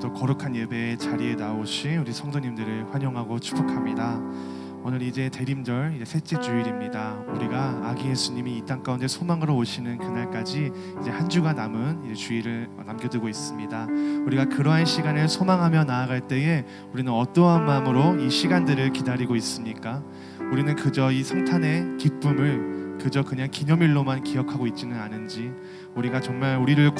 또 거룩한 예배의 자리에 나오신 우리 성도님들을 환영하고 축복합니다. 오늘 이제 대림절 이제 셋째 주일입니다. 우리가 아기 예수님이 이 땅 가운데 소망으로 오시는 그날까지 이제 한 주가 남은 이제 주일을 남겨두고 있습니다. 우리가 그러한 시간을 소망하며 나아갈 때에 우리는 어떠한 마음으로 이 시간들을 기다리고 있습니까? 우리는 그저 이 성탄의 기쁨을 그냥 기념일로만 기억하고 있지는 않은지, 우리가 정말 우리를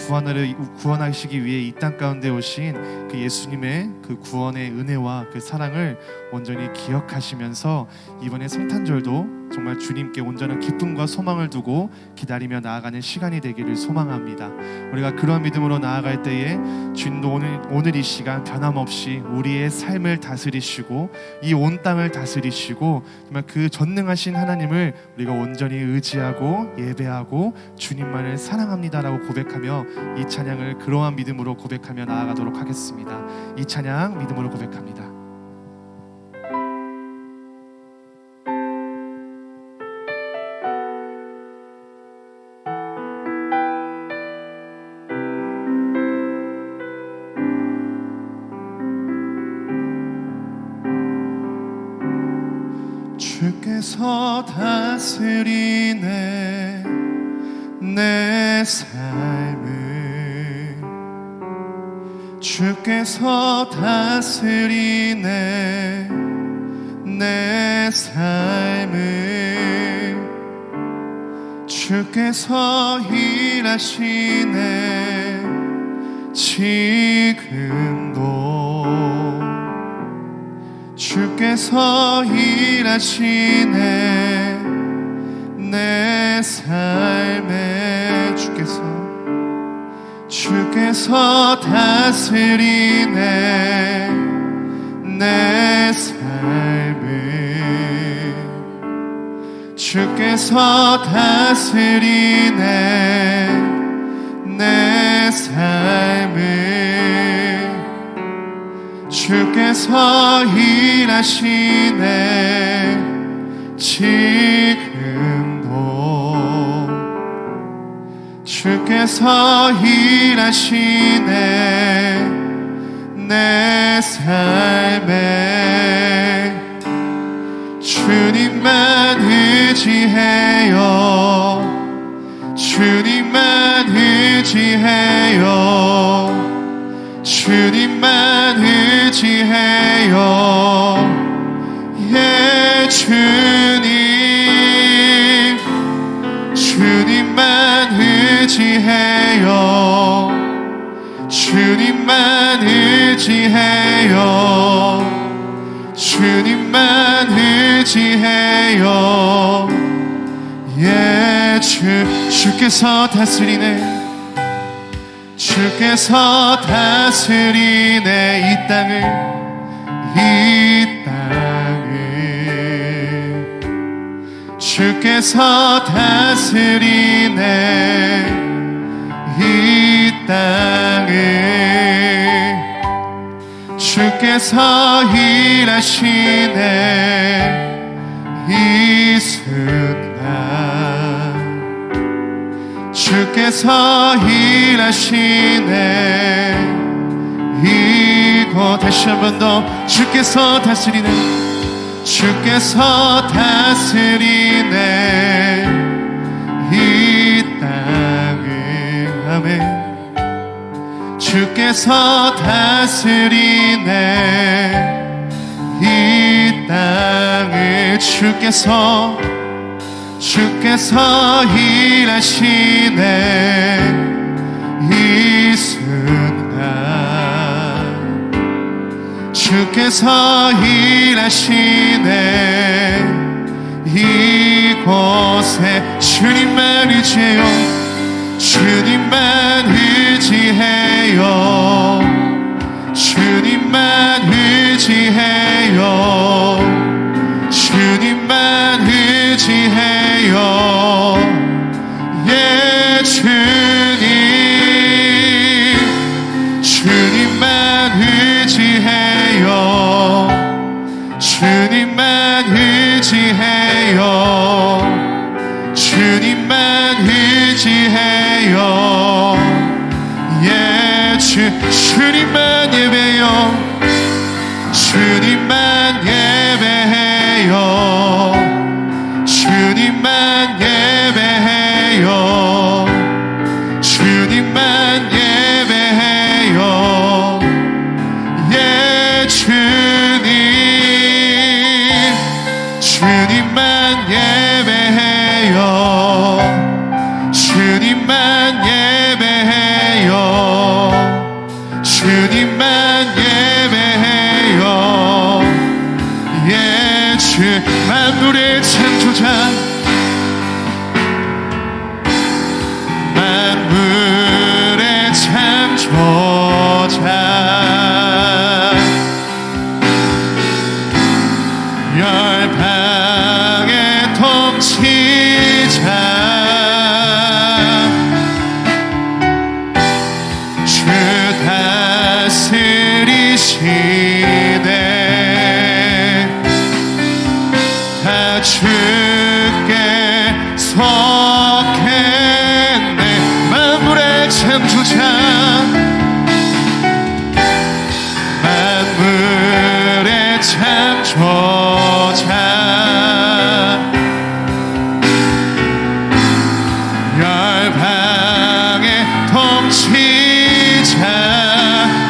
구원하시기 위해 이 땅 가운데 오신 그 예수님의 그 구원의 은혜와 그 사랑을 온전히 기억하시면서 이번에 성탄절도 정말 주님께 온전한 기쁨과 소망을 두고 기다리며 나아가는 시간이 되기를 소망합니다. 우리가 그런 믿음으로 나아갈 때에 주님도 오늘 이 시간 변함없이 우리의 삶을 다스리시고 이 온 땅을 다스리시고 정말 그 전능하신 하나님을 우리가 온전히 의지하고 예배하고 주님만을 사랑합니다라고 고백하며 이 찬양을 그러한 믿음으로 고백하며 나아가도록 하겠습니다. 이 찬양 믿음으로 고백합니다. 주께서 다스리네 내 삶을, 주께서 다스리네 내 삶을, 주께서 일하시네 지금도, 주께서 일하시네 내 삶에, 주께서 다스리네 내 삶을, 주께서 다스리네 내 삶을, 주께서 일하시네 지금도, 주께서 일하시네 내 삶에, 주님만 의지해요, 주님만 의지해요, 주님만 의지해요. 예, 주님만 의지해요, 주님만 의지해요, 주님만 의지해요. 예, 주께서 다스리네, 주께서 다스리네 이 땅을, 주께서 다스리네 이 땅을, 주께서 일하시네 이 순간, 주께서 일하시네 이곳. 다시 한 번 더, 주께서 다스리네, 주께서 다스리네 이 땅을. 아멘. 주께서 다스리네 이 땅을, 주께서 일하시네 이 순간, 주께서 일하시네 이곳에. 주님만 의지해요, 주님만 의지해요, 주님만 의지해요, 주님만 의지해요. 예, 주님만 의지해요, 주님만 의지해요, 주님만 의지해요. 예, 주님만 예배 만물의 창조자, 만물의 창조자, 열방의 통치자, 주 다스리시네. 다 주께 속했네. 만물의 창조자, 만물의 창조자, 열방의 통치자,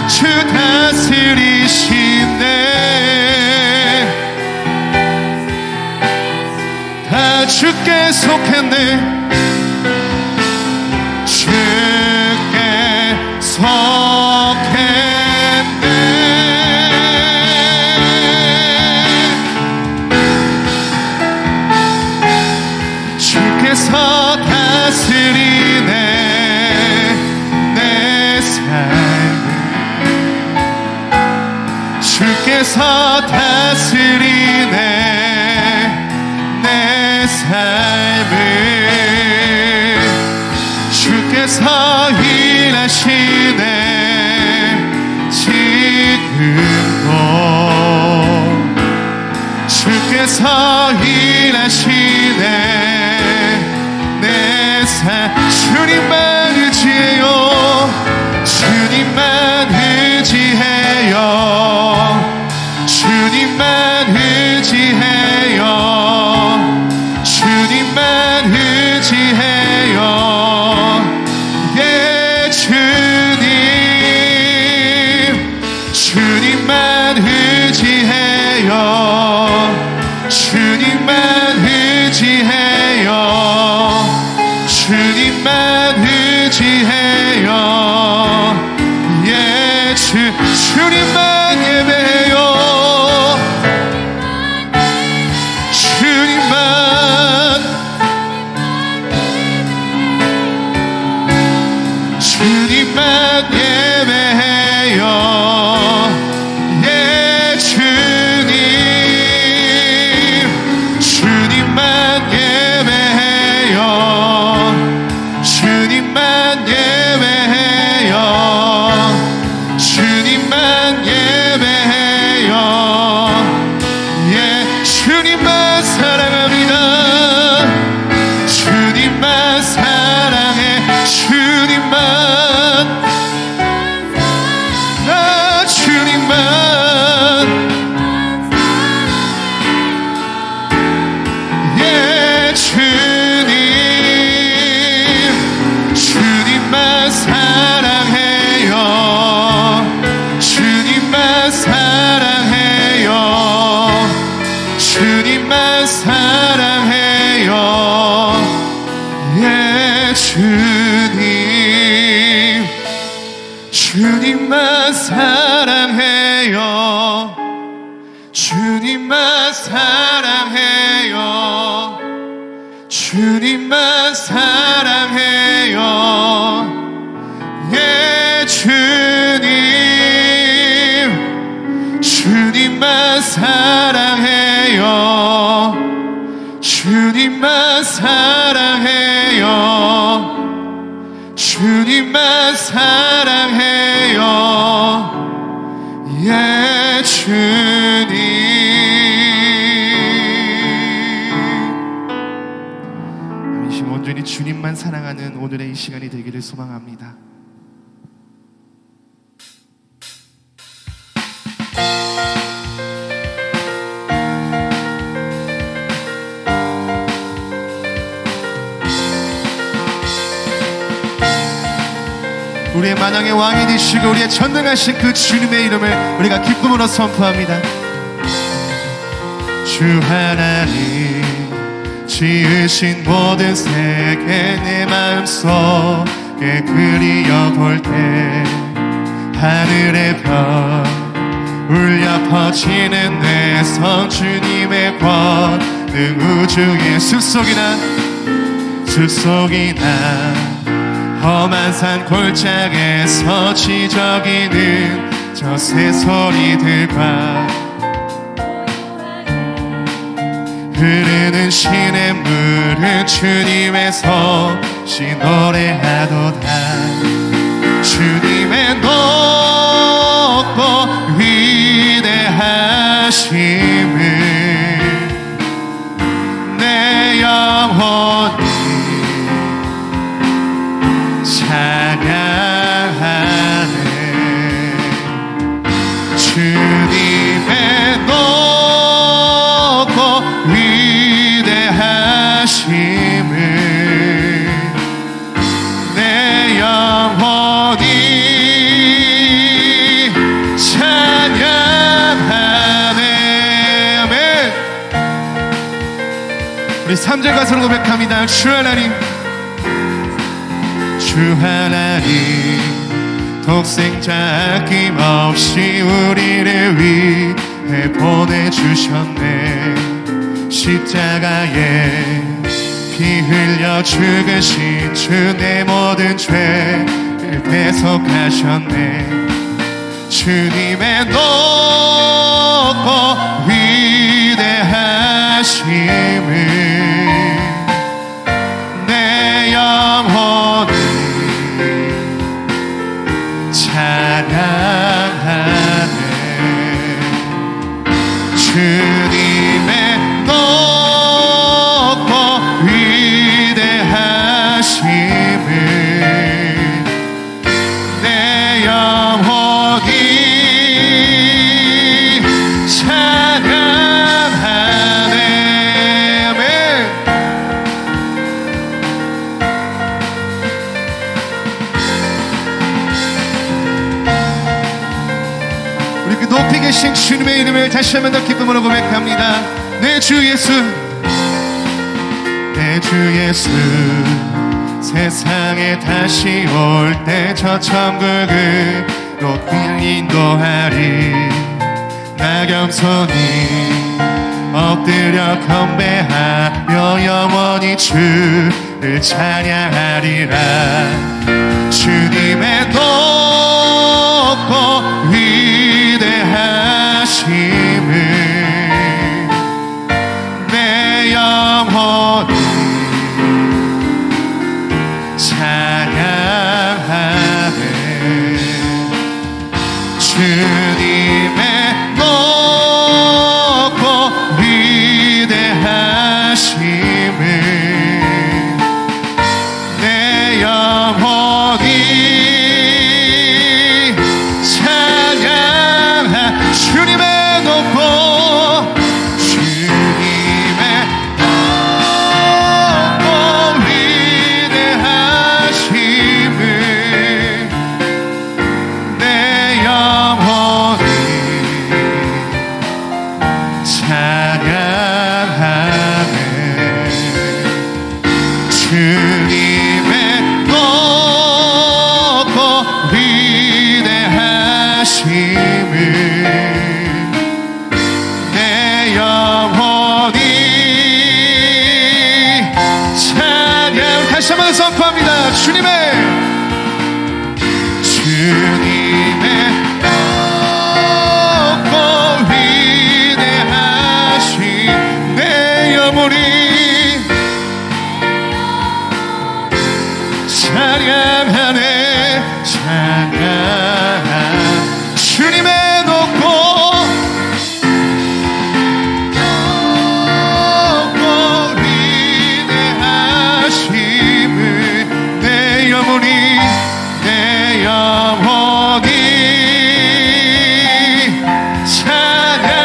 주 다스리시네. 다 주께 속했네. 주께 속했네. 주께서 다스리네 내 삶을. 주께서 다스리네 내 삶을. 주께서 일하시네 지금도. 주께서 일하시네 내 삶. 주님만 의지해요. 주님만 의지해요. 주님만 의지해요. 주님만 의지해요. 예, 주님. 주님만 의지해요. 주님만 의지해요. 주님만 의지해요. 예, 주님만 예배해요. 주님만. 주님만 예배해요. 예, 주님. 주님만 예배해요. 주님만 예배해요. 주님만 예배해요. 예, 주님만 사랑합니다. 주님만 사랑해. 주님만. 나 주님만. 예, 주님. 주님만 사랑해요. 주님만 사랑해요. 주님만 사랑해요. 예, 주님. 주님만 사랑해요. 주님만 사랑해요. 주님만 사랑해요. 예, 주님. 주님만 사랑해요. 주님만 사랑해요. 주님만 사랑해요. 예, 주님. 온전히 주님만 사랑하는 오늘의 이 시간이 되기를 소망합니다. 우리의 만왕의 왕이 되시고 우리의 전능하신 그 주님의 이름을 우리가 기쁨으로 선포합니다. 주 하나님 지으신 모든 세계 내 마음속에 그리워볼 때 하늘의 별 울려 퍼지는 내 성 주님의 권 그 우주의 숲속이나 험한 산 골짜기에서 지저귀는 저 새소리들과 흐르는 시냇물을 주님의 섭씨 노래하도다. 주님의 높고 위대하심을 내 영혼이 찬양하네. 주님의 높고 위대하심을 내 영혼이 찬양하네. 아멘. 우리 3절 가사로 고백합니다. 주 하나님, 주 하나님 독생자 아낌없이 우리를 위해 보내주셨네. 십자가에 피 흘려 죽으신 주 내 모든 죄를 대속하셨네. 주님의 높고 위대하심을 내 영혼이 찬양하네. 주님의 높고 위대하심을 내 영혼이 찬양하네. 아멘. 우리 그 높이 계신 주님의 이름을 다시 한번 더 기쁨으로 고백합니다. 내 주 예수, 내 주 예수, 세상에 다시 올 때 저 천국으로 그냥 인도하리. 나 겸손히 엎드려 건배하며 영원히 주를 찬양하리라. 주님의 높고 위대하심을 내 영혼이 찬양하네. 주님의 높고 위대하심을 내 영혼이 찬양하. 주님의 높고 선포합니다. 주님의 높고 위대하신 내 영혼이 찬양하네. 찬양하네. 주님의 높고 내 영혼이 찬양하네.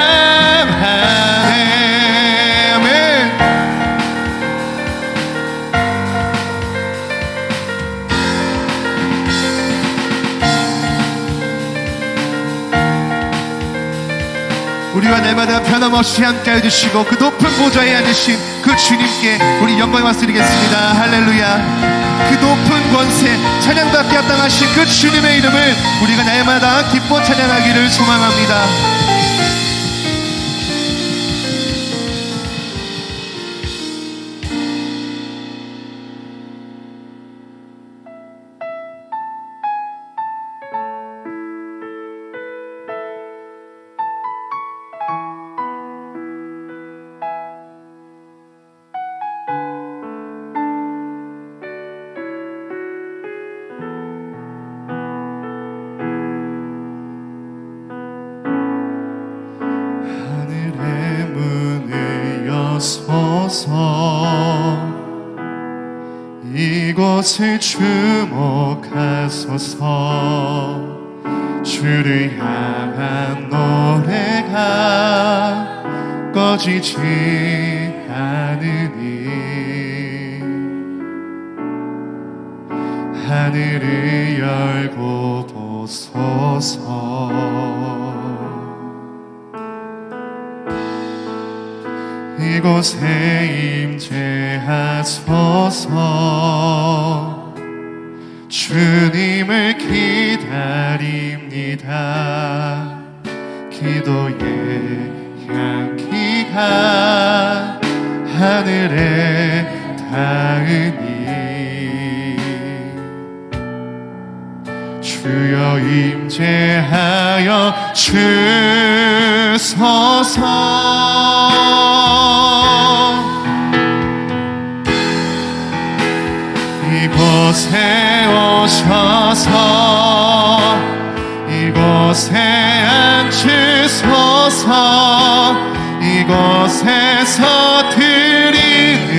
아멘. 우리와 날마다 변함없이 함께 해주시고 그 높은 보좌에 앉으신 그 주님께 우리 영광 말씀드리겠습니다. 할렐루야. 그 높은 권세 찬양받게 합당하신 그 주님의 이름을 우리가 날마다 기뻐 찬양하기를 소망합니다. 이곳을 주목하소서. 주를 향한 노래가 꺼지지 않으니 하늘을 열고 보소서. 이곳에 임재하소서. 주님을 기다립니다. 기도의 향기가 하늘에 닿으니 주여 임재하여 주소서. 이곳에 오셔서 이곳에 앉으소서. 이곳에서 드리는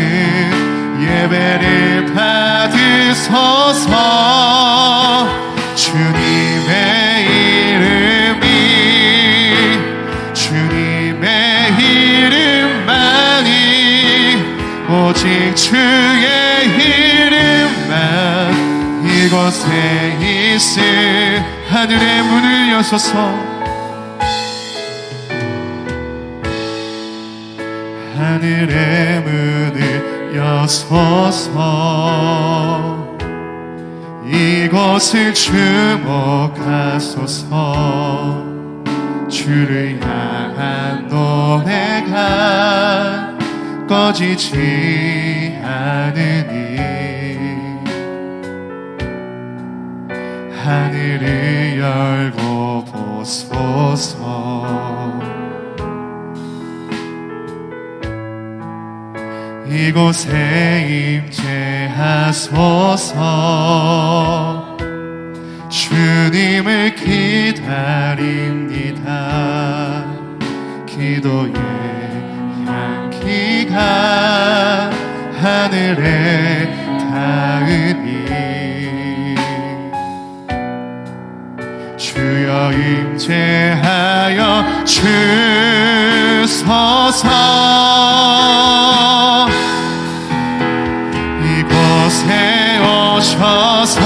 예배를 받으소서. 주님의 이름이 주님의 이름만이 오직 주의 이름만 이곳에 있을 하늘의 문을 여소서. 하늘의 문을 여소서. 이곳을 주목하소서. 주를 향한 노래가 꺼지지 않으니 하늘을 열고 보소서. 이곳에 임재하소서. 주님을 기다립니다. 기도의 향기가 하늘에 닿으니 주여 임재하여 주소서. 이곳에 오셔서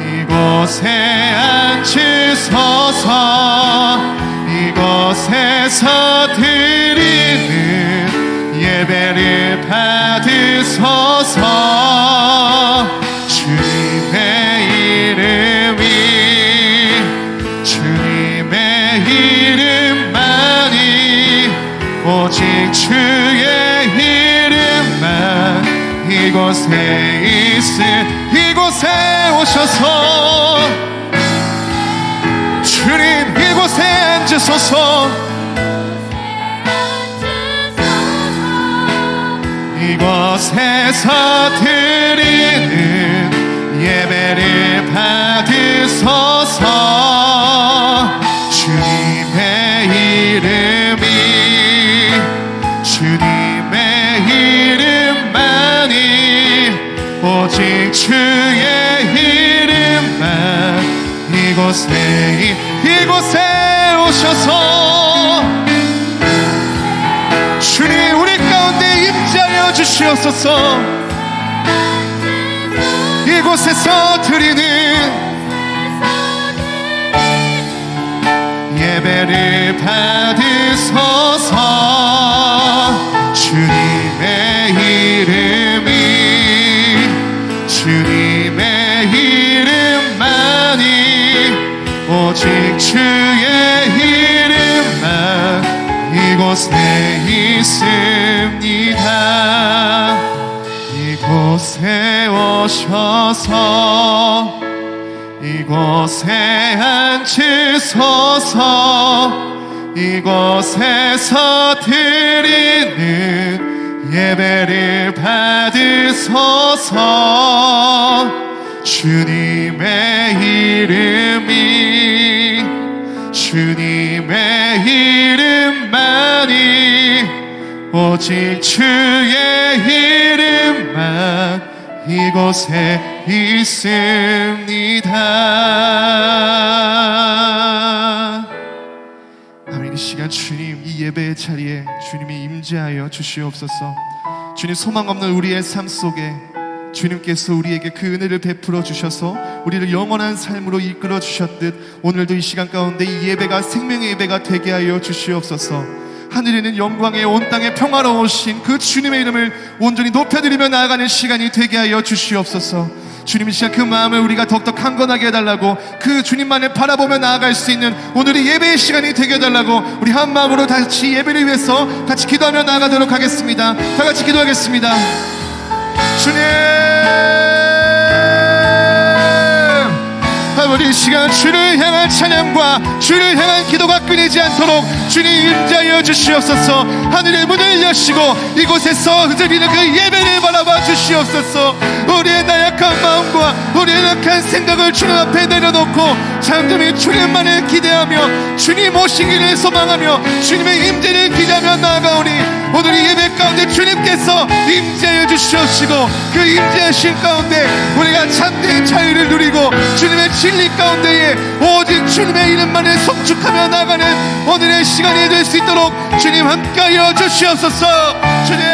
이곳에 앉으소서. 이곳에서 드리는 예배를 받으소서. 주님의 이름이 주님의 이름만이 오직 주의 이름만 이곳에 있을 이곳에 오셔서 주님 이곳에 앉으소서. 이곳에서 드리는 예배를 받으소서. 주님의 이름이 주님의 이름만이 오직 주의 이름만 이곳에 오셔서 주님 우리 가운데 임재하여 주시옵소서. 이곳에서 드리는 예배를 받으소서. 주님의 이름이 주님의 이름만이 오직 주의 이름만 이곳에 있습니다. 이곳에 오셔서 이곳에 앉으소서. 이곳에서 드리는 예배를 받으소서. 주님의 이름이 주님의 이름만이 오직 주의 이름만 이곳에 있습니다. 아멘. 이 시간 주님, 이 예배의 자리에 주님이 임재하여 주시옵소서. 주님, 소망 없는 우리의 삶 속에 주님께서 우리에게 그 은혜를 베풀어 주셔서 우리를 영원한 삶으로 이끌어 주셨듯 오늘도 이 시간 가운데 이 예배가 생명의 예배가 되게 하여 주시옵소서. 하늘에 있는 영광의 온 땅에 평화로우신 그 주님의 이름을 온전히 높여드리며 나아가는 시간이 되게 하여 주시옵소서. 주님, 이 시간 그 마음을 우리가 더욱더 강건하게 해달라고, 그 주님만을 바라보며 나아갈 수 있는 오늘의 예배의 시간이 되게 해달라고, 우리 한 마음으로 다시 예배를 위해서 같이 기도하며 나아가도록 하겠습니다. 다 같이 기도하겠습니다. 주님, 우리 이 시간 주를 향한 찬양과 주를 향한 기도가 끊이지 않도록 주님 임재하여 주시옵소서. 하늘의 문을 여시고 이곳에서 드리는 그 예배를 바라봐 주시옵소서. 우리의 나약한 마음과 우리의 나약한 생각을 주님 앞에 내려놓고 잠잠히 주님만을 기대하며 주님 오시기를 소망하며 주님의 임재를 기대하며 나아가오니 오늘 이 예배 가운데 주님께서 임재해 주시옵시고 그 임재하신 가운데 우리가 참된 자유를 누리고 주님의 진리 가운데에 오직 주님의 이름만을 송축하며 나가는 오늘의 시간이 될 수 있도록 주님 함께하여 주시옵소서. 주님,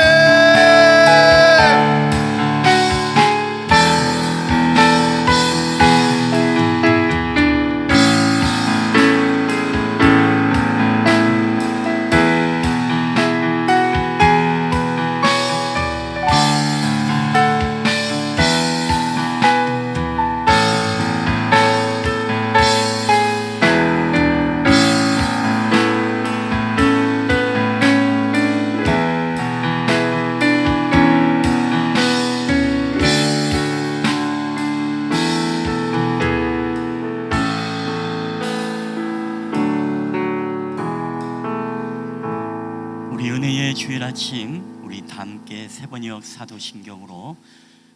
주일 아침 우리 다 함께 세번역 사도신경으로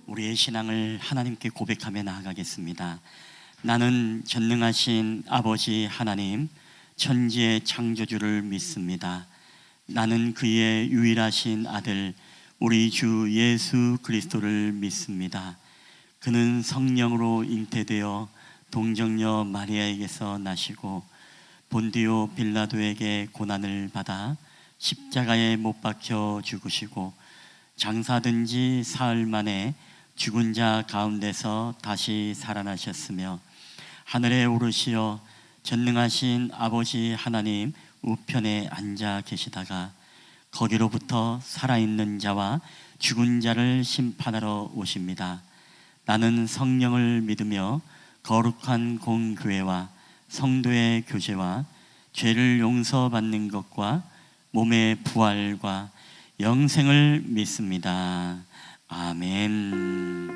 우리의 신앙을 하나님께 고백하며 나아가겠습니다. 나는 전능하신 아버지 하나님, 천지의 창조주를 믿습니다. 나는 그의 유일하신 아들 우리 주 예수 그리스도를 믿습니다. 그는 성령으로 잉태되어 동정녀 마리아에게서 나시고 본디오 빌라도에게 고난을 받아 십자가에 못 박혀 죽으시고 장사된 지 사흘 만에 죽은 자 가운데서 다시 살아나셨으며 하늘에 오르시어 전능하신 아버지 하나님 우편에 앉아 계시다가 거기로부터 살아있는 자와 죽은 자를 심판하러 오십니다. 나는 성령을 믿으며 거룩한 공교회와 성도의 교제와 죄를 용서받는 것과 몸의 부활과 영생을 믿습니다. 아멘.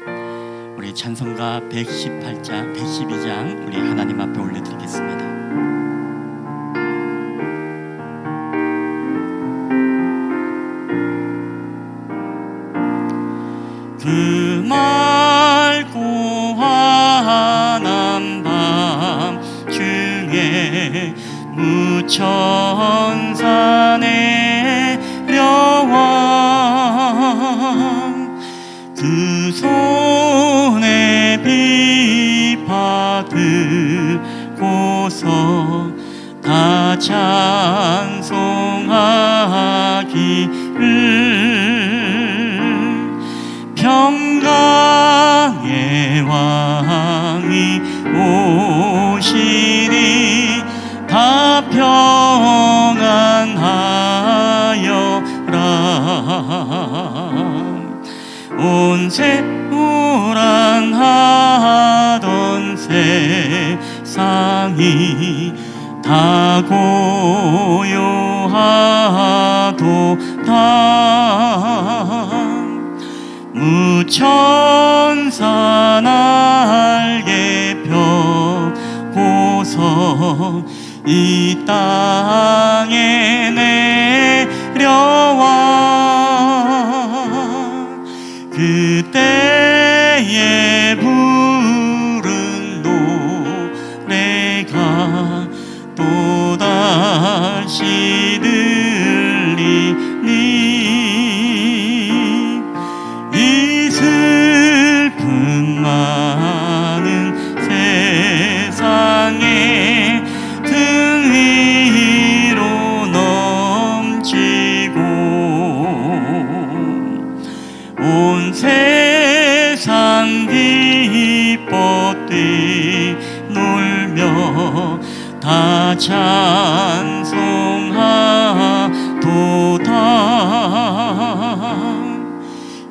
우리 찬송가 112장 우리 하나님 앞에 올려드리겠습니다. 그 맑고 환한 밤 중에 무천사 내려와 그 손에 비 받고서 다 찬송하기를 평강의 왕이 오시니 다 평안하여라. 온 세우란하던 세상이 다 고요하도다. 무천사 날개 펴고서 이 땅에 내려와 그때에 부른 노래가 또다시 들리니 이슬 찬송하도다.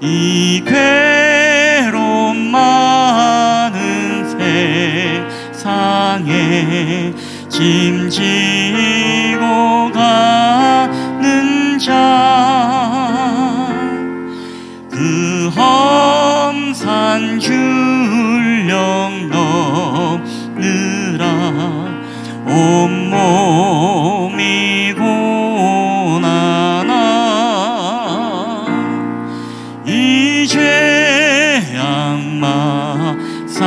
이 괴로움 많은 세상에 짐지고 가는 자, 그 험산 줄령 넘느라 온몸이 고난아, 이제 악마상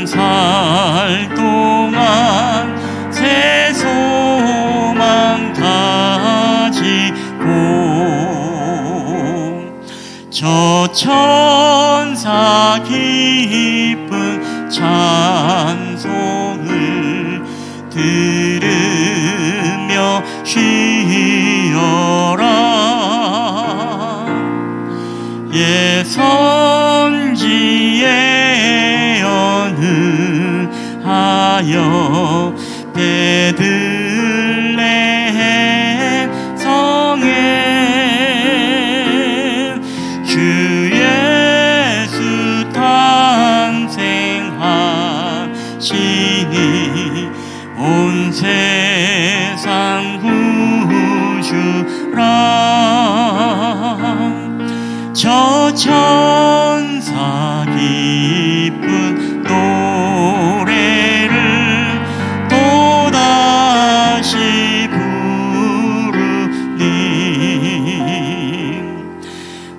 살 동안 새 소망 가지고 저 천사 기쁜 찬송을 들으며 쉬어라. 예선지에 연하여 베들레헴 성에 주 예수 탄생하시니 온 세상 구주라. 저 천사 기쁜 노래를 또다시 부르니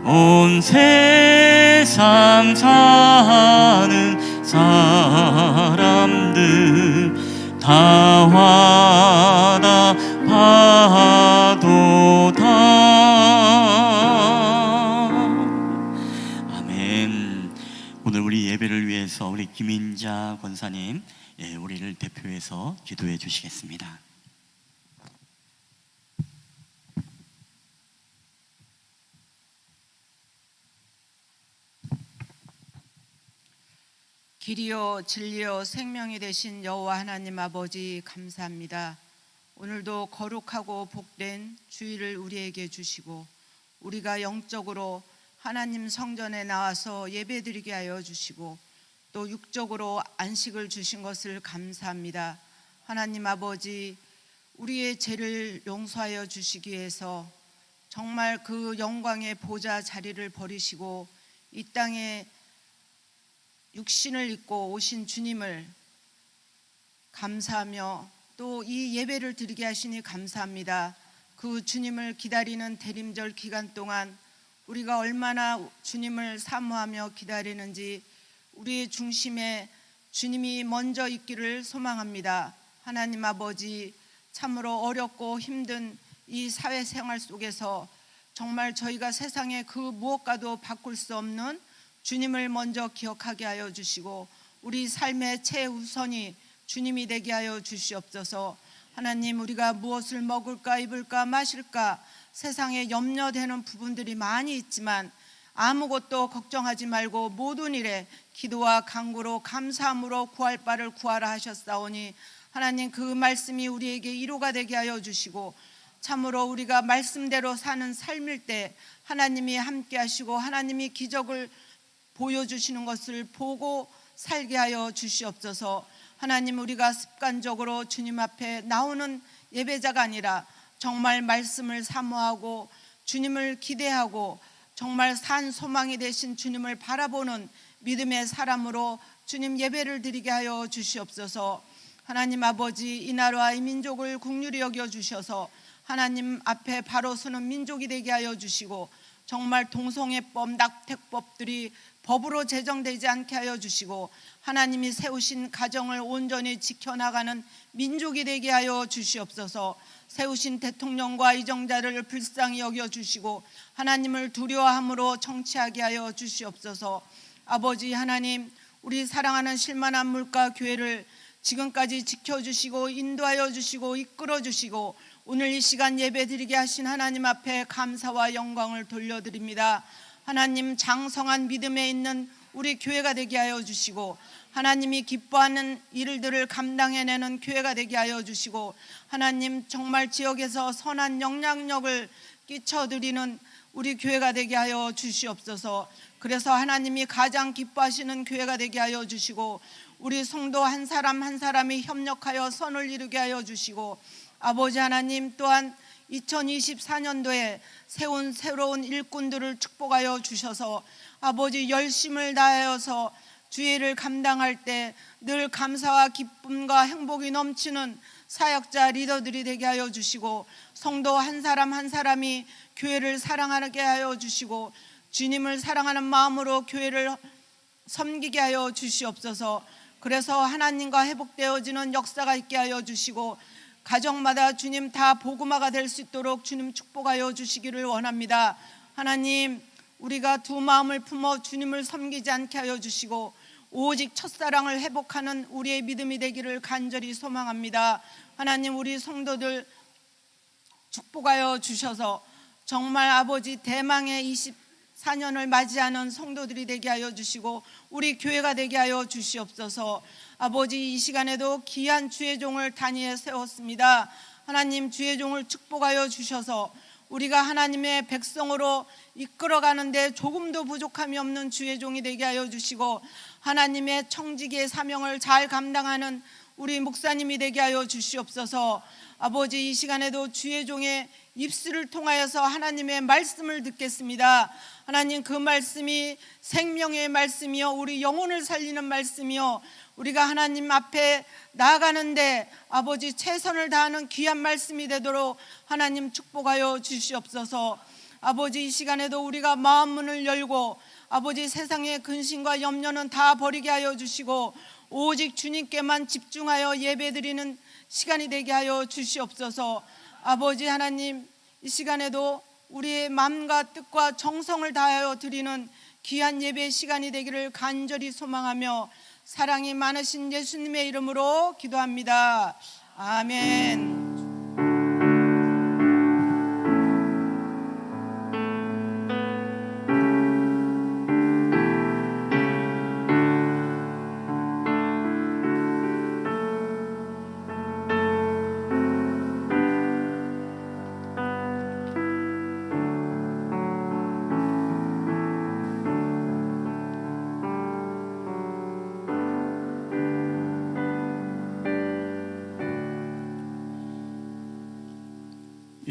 온 세상 사는 사람들 다 와다 파도다. 아멘. 오늘 우리 예배를 위해서 우리 김인자 권사님, 우리를 대표해서 기도해 주시겠습니다. 길이요 진리요 생명이 되신 여호와 하나님 아버지, 감사합니다. 오늘도 거룩하고 복된 주일을 우리에게 주시고 우리가 영적으로 하나님 성전에 나와서 예배드리게 하여 주시고 또 육적으로 안식을 주신 것을 감사합니다. 하나님 아버지, 우리의 죄를 용서하여 주시기 위해서 정말 그 영광의 보좌 자리를 버리시고 이 땅에 육신을 입고 오신 주님을 감사하며 또 이 예배를 드리게 하시니 감사합니다. 그 주님을 기다리는 대림절 기간 동안 우리가 얼마나 주님을 사모하며 기다리는지 우리의 중심에 주님이 먼저 있기를 소망합니다. 하나님 아버지, 참으로 어렵고 힘든 이 사회생활 속에서 정말 저희가 세상의 그 무엇과도 바꿀 수 없는 주님을 먼저 기억하게 하여 주시고 우리 삶의 최우선이 주님이 되게 하여 주시옵소서. 하나님, 우리가 무엇을 먹을까 입을까 마실까 세상에 염려되는 부분들이 많이 있지만 아무것도 걱정하지 말고 모든 일에 기도와 간구로 감사함으로 구할 바를 구하라 하셨사오니 하나님, 그 말씀이 우리에게 위로가 되게 하여 주시고 참으로 우리가 말씀대로 사는 삶일 때 하나님이 함께 하시고 하나님이 기적을 보여주시는 것을 보고 살게 하여 주시옵소서. 하나님, 우리가 습관적으로 주님 앞에 나오는 예배자가 아니라 정말 말씀을 사모하고 주님을 기대하고 정말 산 소망이 되신 주님을 바라보는 믿음의 사람으로 주님 예배를 드리게 하여 주시옵소서. 하나님 아버지, 이 나라와 이 민족을 긍휼히 여겨 주셔서 하나님 앞에 바로 서는 민족이 되게 하여 주시고 정말 동성애법, 낙태법들이 법으로 제정되지 않게 하여 주시고 하나님이 세우신 가정을 온전히 지켜나가는 민족이 되게 하여 주시옵소서. 세우신 대통령과 이정자를 불쌍히 여겨주시고 하나님을 두려워함으로 정치하게 하여 주시옵소서. 아버지 하나님, 우리 사랑하는 실만한 물가 교회를 지금까지 지켜주시고 인도하여 주시고 이끌어 주시고 오늘 이 시간 예배드리게 하신 하나님 앞에 감사와 영광을 돌려드립니다. 하나님, 장성한 믿음에 있는 우리 교회가 되게 하여 주시고 하나님이 기뻐하는 일들을 감당해내는 교회가 되게 하여 주시고, 하나님 정말 지역에서 선한 영향력을 끼쳐드리는 우리 교회가 되게 하여 주시옵소서. 그래서 하나님이 가장 기뻐하시는 교회가 되게 하여 주시고, 우리 성도 한 사람 한 사람이 협력하여 선을 이루게 하여 주시고, 아버지 하나님 또한 2024년도에 세운 새로운 일꾼들을 축복하여 주셔서 아버지 열심을 다하여서 주의를 감당할 때 늘 감사와 기쁨과 행복이 넘치는 사역자 리더들이 되게 하여 주시고, 성도 한 사람 한 사람이 교회를 사랑하게 하여 주시고, 주님을 사랑하는 마음으로 교회를 섬기게 하여 주시옵소서. 그래서 하나님과 회복되어지는 역사가 있게 하여 주시고, 가정마다 주님 다 복음화가 될 수 있도록 주님 축복하여 주시기를 원합니다. 하나님, 우리가 두 마음을 품어 주님을 섬기지 않게 하여 주시고, 오직 첫사랑을 회복하는 우리의 믿음이 되기를 간절히 소망합니다. 하나님, 우리 성도들 축복하여 주셔서 정말 아버지 대망의 24년을 맞이하는 성도들이 되게 하여 주시고, 우리 교회가 되게 하여 주시옵소서. 아버지, 이 시간에도 귀한 주의 종을 단위에 세웠습니다. 하나님, 주의 종을 축복하여 주셔서 우리가 하나님의 백성으로 이끌어가는데 조금도 부족함이 없는 주의 종이 되게 하여 주시고, 하나님의 청지기의 사명을 잘 감당하는 우리 목사님이 되게 하여 주시옵소서. 아버지, 이 시간에도 주의 종의 입술을 통하여서 하나님의 말씀을 듣겠습니다. 하나님, 그 말씀이 생명의 말씀이요 우리 영혼을 살리는 말씀이요 우리가 하나님 앞에 나아가는데 아버지 최선을 다하는 귀한 말씀이 되도록 하나님 축복하여 주시옵소서. 아버지, 이 시간에도 우리가 마음 문을 열고 아버지 세상의 근심과 염려는 다 버리게 하여 주시고, 오직 주님께만 집중하여 예배드리는 시간이 되게 하여 주시옵소서. 아버지 하나님, 이 시간에도 우리의 마음과 뜻과 정성을 다하여 드리는 귀한 예배 시간이 되기를 간절히 소망하며 사랑이 많으신 예수님의 이름으로 기도합니다. 아멘.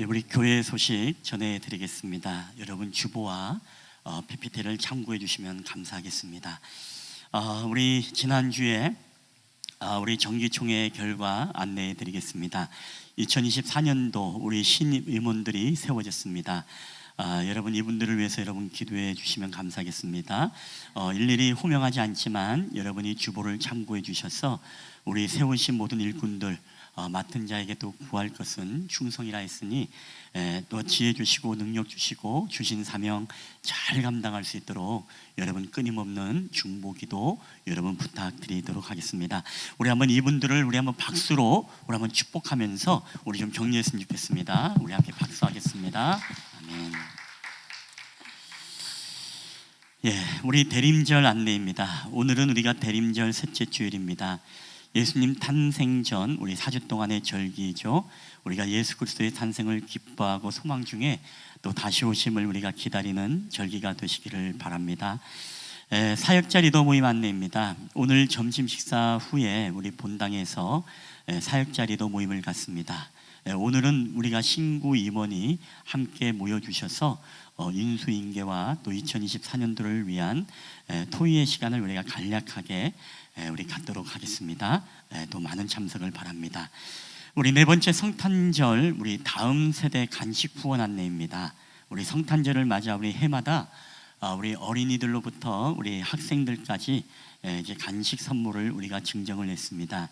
우리 교회 소식 전해드리겠습니다. 여러분 주보와 PPT를 참고해 주시면 감사하겠습니다. 우리 지난주에 우리 정기총회 결과 안내해 드리겠습니다. 2024년도 우리 신입 임원들이 세워졌습니다. 여러분 이분들을 위해서 여러분 기도해 주시면 감사하겠습니다. 일일이 호명하지 않지만 여러분이 주보를 참고해 주셔서 우리 세우신 모든 일꾼들 맡은 자에게 또 구할 것은 충성이라 했으니 또 지혜 주시고 능력 주시고 주신 사명 잘 감당할 수 있도록 여러분 끊임없는 중보기도 여러분 부탁드리도록 하겠습니다. 우리 한번 이분들을 우리 한번 박수로 우리 한번 축복하면서 우리 좀 격려했으면 좋겠습니다. 우리 함께 박수하겠습니다. 아멘. 우리 대림절 안내입니다. 오늘은 우리가 대림절 셋째 주일입니다. 예수님 탄생 전 우리 4주 동안의 절기죠. 우리가 예수 그리스도의 탄생을 기뻐하고 소망 중에 또 다시 오심을 우리가 기다리는 절기가 되시기를 바랍니다. 사역자 리더 모임 안내입니다. 오늘 점심 식사 후에 우리 본당에서 사역자 리더 모임을 갖습니다. 오늘은 우리가 신구 임원이 함께 모여주셔서 인수인계와 또 2024년도를 위한 토의의 시간을 우리가 간략하게 우리 갖도록 하겠습니다. 또 많은 참석을 바랍니다. 우리 네 번째 성탄절 우리 다음 세대 간식 후원 안내입니다. 우리 성탄절을 맞아 우리 해마다 우리 어린이들로부터 우리 학생들까지 이제 간식 선물을 우리가 증정을 했습니다.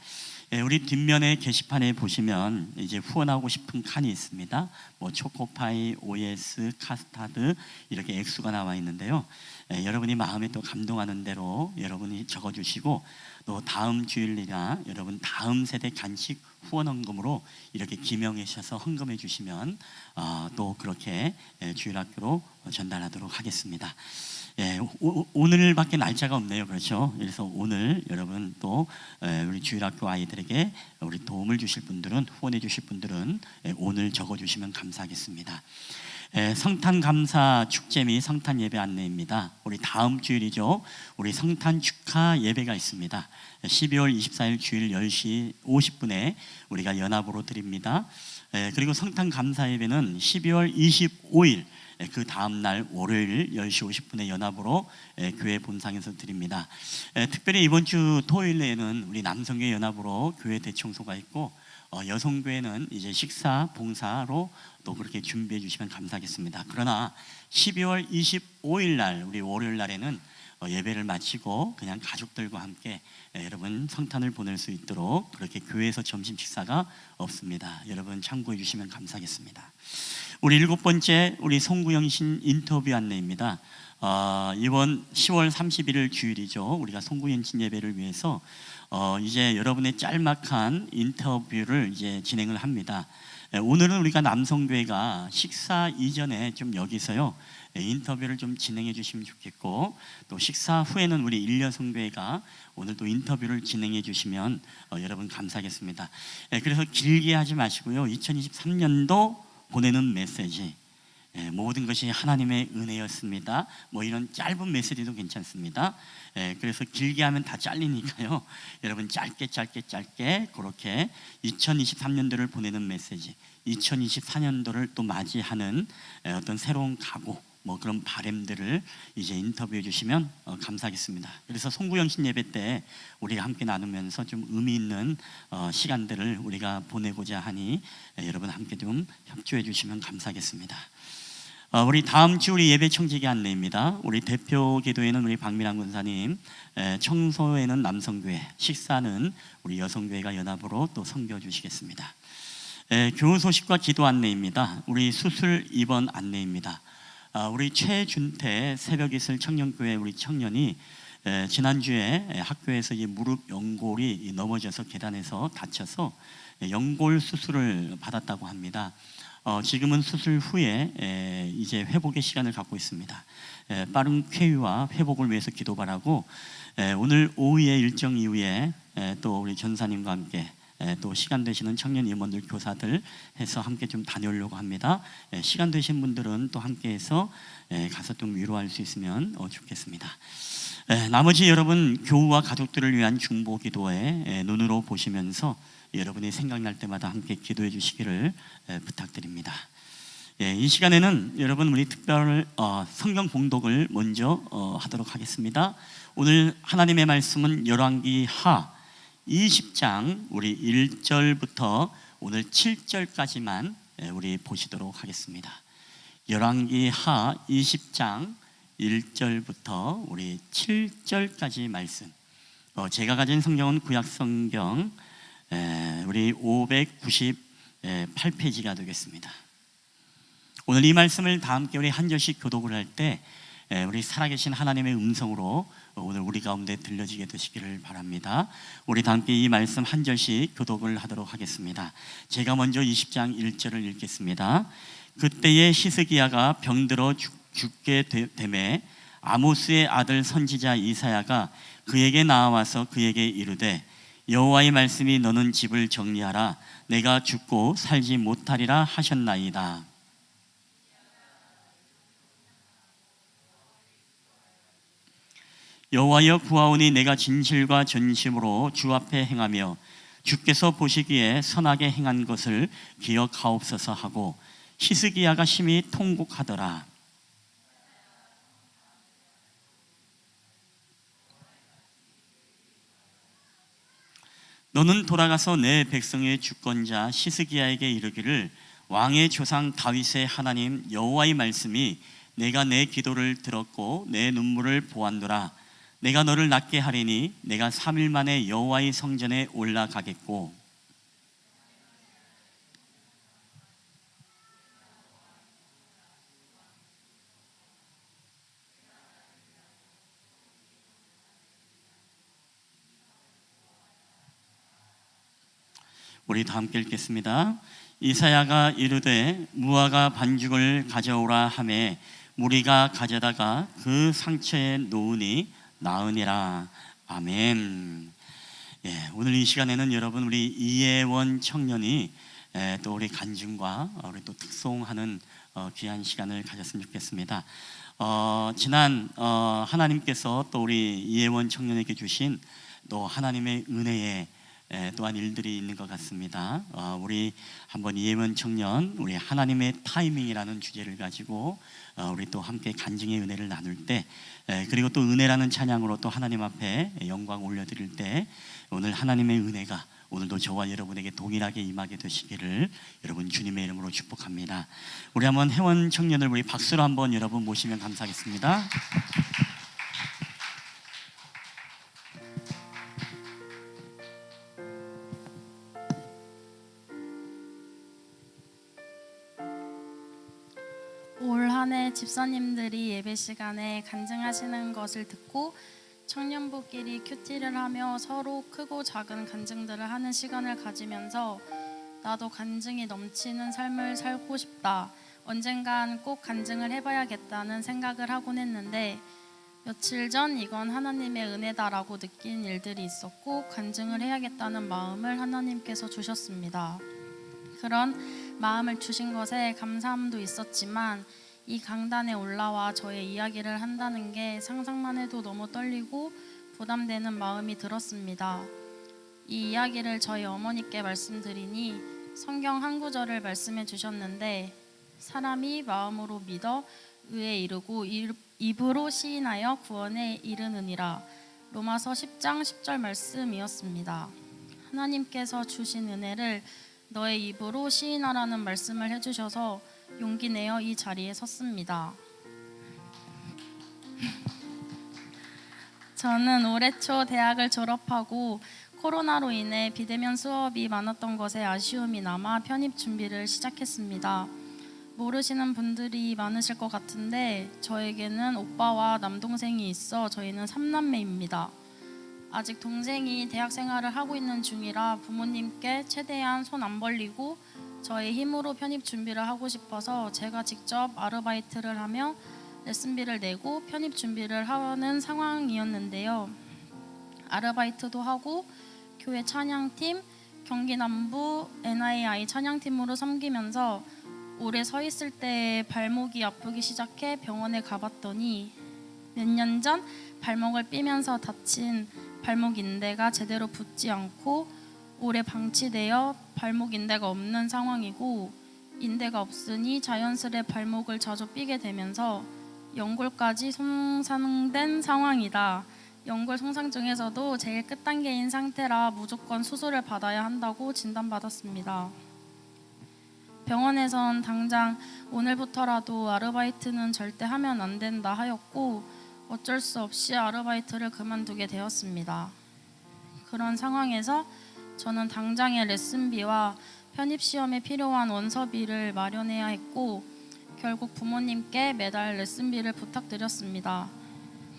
우리 뒷면에 게시판에 보시면 이제 후원하고 싶은 칸이 있습니다. 뭐 초코파이, OS, 카스타드 이렇게 액수가 나와 있는데요. 여러분이 마음에 또 감동하는 대로 여러분이 적어주시고 또 다음 주일이나 여러분 다음 세대 간식 후원헌금으로 이렇게 기명하셔서 헌금해 주시면 또 그렇게 주일학교로 전달하도록 하겠습니다. 오늘밖에 날짜가 없네요. 그렇죠? 그래서 오늘 여러분 또 우리 주일학교 아이들에게 우리 도움을 주실 분들은, 후원해 주실 분들은 오늘 적어 주시면 감사하겠습니다. 성탄 감사 축제 및 성탄 예배 안내입니다. 우리 다음 주일이죠. 우리 성탄 축하 예배가 있습니다. 12월 24일 주일 10시 50분에 우리가 연합으로 드립니다. 그리고 성탄 감사 예배는 12월 25일 그 다음 날 월요일 10시 50분에 연합으로 교회 본상에서 드립니다. 특별히 이번 주 토요일에는 우리 남성교회 연합으로 교회 대청소가 있고, 여성교회는 이제 식사 봉사로 또 그렇게 준비해 주시면 감사하겠습니다. 그러나 12월 25일 날 우리 월요일 날에는 예배를 마치고 그냥 가족들과 함께 여러분 성탄을 보낼 수 있도록 그렇게 교회에서 점심 식사가 없습니다. 여러분 참고해 주시면 감사하겠습니다. 우리 7번째 우리 송구영신 인터뷰 안내입니다. 이번 10월 31일 주일이죠. 우리가 송구영신 예배를 위해서 이제 여러분의 짤막한 인터뷰를 이제 진행을 합니다. 오늘은 우리가 남성교회가 식사 이전에 좀 여기서요 인터뷰를 좀 진행해 주시면 좋겠고, 또 식사 후에는 우리 일여성교회가 오늘 또 인터뷰를 진행해 주시면 여러분 감사하겠습니다. 그래서 길게 하지 마시고요, 2023년도 보내는 메시지, 모든 것이 하나님의 은혜였습니다, 뭐 이런 짧은 메시지도 괜찮습니다. 그래서 길게 하면 다 잘리니까요, 여러분 짧게 그렇게 2023년도를 보내는 메시지, 2024년도를 또 맞이하는 어떤 새로운 각오, 뭐 그런 바램들을 이제 인터뷰해 주시면 감사하겠습니다. 그래서 송구영신 예배 때 우리가 함께 나누면서 좀 의미 있는 시간들을 우리가 보내고자 하니 여러분 함께 좀 협조해 주시면 감사하겠습니다. 우리 다음 주 우리 예배 청지기 안내입니다. 우리 대표 기도회는 우리 박민환 권사님, 청소회는 남성교회, 식사는 우리 여성교회가 연합으로 또 섬겨 주시겠습니다. 교우 소식과 기도 안내입니다. 우리 수술 입원 안내입니다. 우리 최준태 새벽이슬 청년교회 우리 청년이 지난주에 학교에서 이 무릎 연골이 넘어져서 계단에서 다쳐서 연골 수술을 받았다고 합니다. 지금은 수술 후에 이제 회복의 시간을 갖고 있습니다. 빠른 쾌유와 회복을 위해서 기도 바라고, 오늘 오후의 일정 이후에 또 우리 전사님과 함께 또 시간 되시는 청년 임원들, 교사들 해서 함께 좀 다녀오려고 합니다. 시간 되신 분들은 또 함께해서 가서 좀 위로할 수 있으면 좋겠습니다. 나머지 여러분 교우와 가족들을 위한 중보 기도에 눈으로 보시면서 여러분이 생각날 때마다 함께 기도해 주시기를 부탁드립니다. 이 시간에는 여러분 우리 특별 성경 봉독을 먼저 하도록 하겠습니다. 오늘 하나님의 말씀은 열왕기 하 20장 우리 1절부터 오늘 7절까지만 우리 보시도록 하겠습니다. 열왕기 하 20장 1절부터 우리 7절까지 말씀. 제가 가진 성경은 구약 성경 우리 598페이지가 되겠습니다. 오늘 이 말씀을 다 함께 우리 한 절씩 교독을 할 때 우리 살아계신 하나님의 음성으로 오늘 우리 가운데 들려지게 되시기를 바랍니다. 우리 다 함께 이 말씀 한 절씩 교독을 하도록 하겠습니다. 제가 먼저 20장 1절을 읽겠습니다. 그때에 히스기야가 병들어 죽게 되매 아모스의 아들 선지자 이사야가 그에게 나와서 그에게 이르되 여호와의 말씀이 너는 집을 정리하라, 내가 죽고 살지 못하리라 하셨나이다. 여호와여 구하오니 내가 진실과 전심으로 주 앞에 행하며 주께서 보시기에 선하게 행한 것을 기억하옵소서 하고 히스기야가 심히 통곡하더라. 너는 돌아가서 내 백성의 주권자 히스기야에게 이르기를 왕의 조상 다윗의 하나님 여호와의 말씀이 내가 내 기도를 들었고 내 눈물을 보았노라. 내가 너를 낫게 하리니 내가 3일 만에 여호와의 성전에 올라가겠고 우리 다 함께 읽겠습니다. 이사야가 이르되 무화과 반죽을 가져오라 하매 무리가 가져다가 그 상처에 놓으니 나으니라. 아멘. 예, 오늘 이 시간에는 여러분 우리 이예원 청년이 또 우리 간증과 우리 또 특송하는 귀한 시간을 가졌으면 좋겠습니다. 지난 하나님께서 또 우리 이예원 청년에게 주신 또 하나님의 은혜에 또한 일들이 있는 것 같습니다. 우리 한번 이예원 청년 우리 하나님의 타이밍이라는 주제를 가지고 우리 또 함께 간증의 은혜를 나눌 때 그리고 또 은혜라는 찬양으로 또 하나님 앞에 영광 올려드릴 때 오늘 하나님의 은혜가 오늘도 저와 여러분에게 동일하게 임하게 되시기를 여러분 주님의 이름으로 축복합니다. 우리 한번 회원 청년을 우리 박수로 한번 여러분 모시면 감사하겠습니다. 올 한 해 집사님들이 예배 시간에 간증하시는 것을 듣고 청년부끼리 큐티를 하며 서로 크고 작은 간증들을 하는 시간을 가지면서 나도 간증이 넘치는 삶을 살고 싶다. 언젠간 꼭 간증을 해봐야겠다는 생각을 하곤 했는데 며칠 전 이건 하나님의 은혜다라고 느낀 일들이 있었고 간증을 해야겠다는 마음을 하나님께서 주셨습니다. 그런 마음을 주신 것에 감사함도 있었지만 이 강단에 올라와 저의 이야기를 한다는 게 상상만 해도 너무 떨리고 부담되는 마음이 들었습니다. 이 이야기를 저희 어머니께 말씀드리니 성경 한 구절을 말씀해 주셨는데 사람이 마음으로 믿어 의에 이르고 입으로 시인하여 구원에 이르느니라. 로마서 10장 10절 말씀이었습니다. 하나님께서 주신 은혜를 너의 입으로 시인하라는 말씀을 해주셔서 용기 내어 이 자리에 섰습니다. 저는 올해 초 대학을 졸업하고 코로나로 인해 비대면 수업이 많았던 것에 아쉬움이 남아 편입 준비를 시작했습니다. 모르시는 분들이 많으실 것 같은데 저에게는 오빠와 남동생이 있어 저희는 3남매입니다. 아직 동생이 대학 생활을 하고 있는 중이라 부모님께 최대한 손 안 벌리고 저의 힘으로 편입 준비를 하고 싶어서 제가 직접 아르바이트를 하며 레슨비를 내고 편입 준비를 하는 상황이었는데요. 아르바이트도 하고 교회 찬양팀, 경기 남부 NII 찬양팀으로 섬기면서 오래 서 있을 때 발목이 아프기 시작해 병원에 가봤더니 몇 년 전 발목을 삐면서 다친 발목 인대가 제대로 붙지 않고 오래 방치되어 발목 인대가 없는 상황이고 인대가 없으니 자연스레 발목을 자주 삐게 되면서 연골까지 손상된 상황이다. 연골 손상 중에서도 제일 끝단계인 상태라 무조건 수술을 받아야 한다고 진단받았습니다. 병원에선 당장 오늘부터라도 아르바이트는 절대 하면 안 된다 하였고 어쩔 수 없이 아르바이트를 그만두게 되었습니다. 그런 상황에서 저는 당장의 레슨비와 편입시험에 필요한 원서비를 마련해야 했고 결국 부모님께 매달 레슨비를 부탁드렸습니다.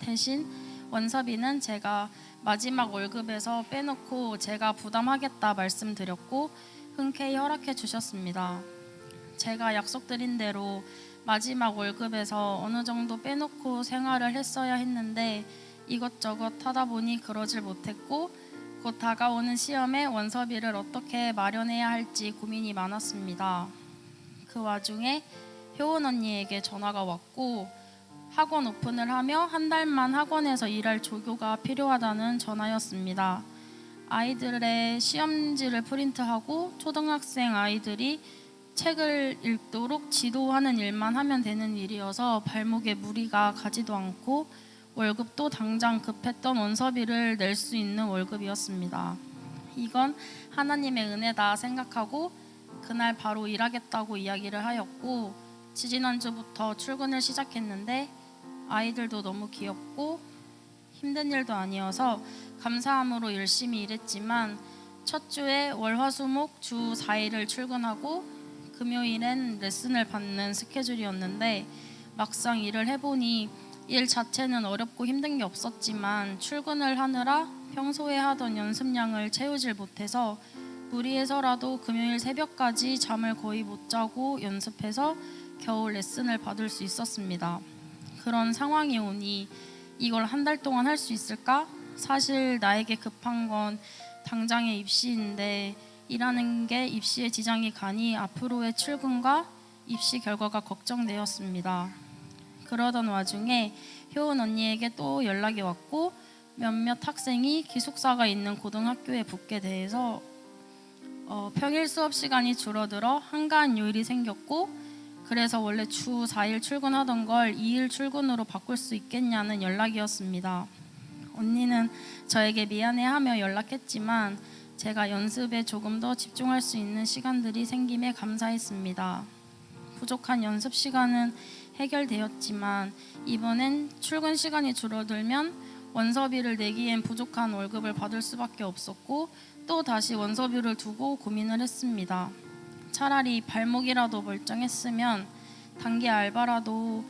대신 원서비는 제가 마지막 월급에서 빼놓고 제가 부담하겠다 말씀드렸고 흔쾌히 허락해 주셨습니다. 제가 약속드린 대로 마지막 월급에서 어느 정도 빼놓고 생활을 했어야 했는데 이것저것 하다 보니 그러질 못했고 곧 다가오는 시험에 원서비를 어떻게 마련해야 할지 고민이 많았습니다. 그 와중에 효은 언니에게 전화가 왔고 학원 오픈을 하며 한 달만 학원에서 일할 조교가 필요하다는 전화였습니다. 아이들의 시험지를 프린트하고 초등학생 아이들이 책을 읽도록 지도하는 일만 하면 되는 일이어서 발목에 무리가 가지도 않고 월급도 당장 급했던 원서비를 낼 수 있는 월급이었습니다. 이건 하나님의 은혜다 생각하고 그날 바로 일하겠다고 이야기를 하였고 지지난주부터 출근을 시작했는데 아이들도 너무 귀엽고 힘든 일도 아니어서 감사함으로 열심히 일했지만 첫 주에 월화수목 주 4일을 출근하고 금요일엔 레슨을 받는 스케줄이었는데 막상 일을 해보니 일 자체는 어렵고 힘든 게 없었지만 출근을 하느라 평소에 하던 연습량을 채우질 못해서 무리해서라도 금요일 새벽까지 잠을 거의 못 자고 연습해서 겨우 레슨을 받을 수 있었습니다. 그런 상황이 오니 이걸 한 달 동안 할 수 있을까? 사실 나에게 급한 건 당장의 입시인데 일하는 게 입시에 지장이 가니 앞으로의 출근과 입시 결과가 걱정되었습니다. 그러던 와중에 효은 언니에게 또 연락이 왔고 몇몇 학생이 기숙사가 있는 고등학교에 붙게 돼서 평일 수업 시간이 줄어들어 한가한 요일이 생겼고 그래서 원래 주 4일 출근하던 걸 2일 출근으로 바꿀 수 있겠냐는 연락이었습니다. 언니는 저에게 미안해하며 연락했지만 제가 연습에 조금 더 집중할 수 있는 시간들이 생김에 감사했습니다. 부족한 연습 시간은 해결되었지만 이번엔 출근 시간이 줄어들면 원서비를 내기엔 부족한 월급을 받을 수밖에 없었고 또 다시 원서비를 두고 고민을 했습니다. 차라리 발목이라도 멀쩡했으면 단기 알바라도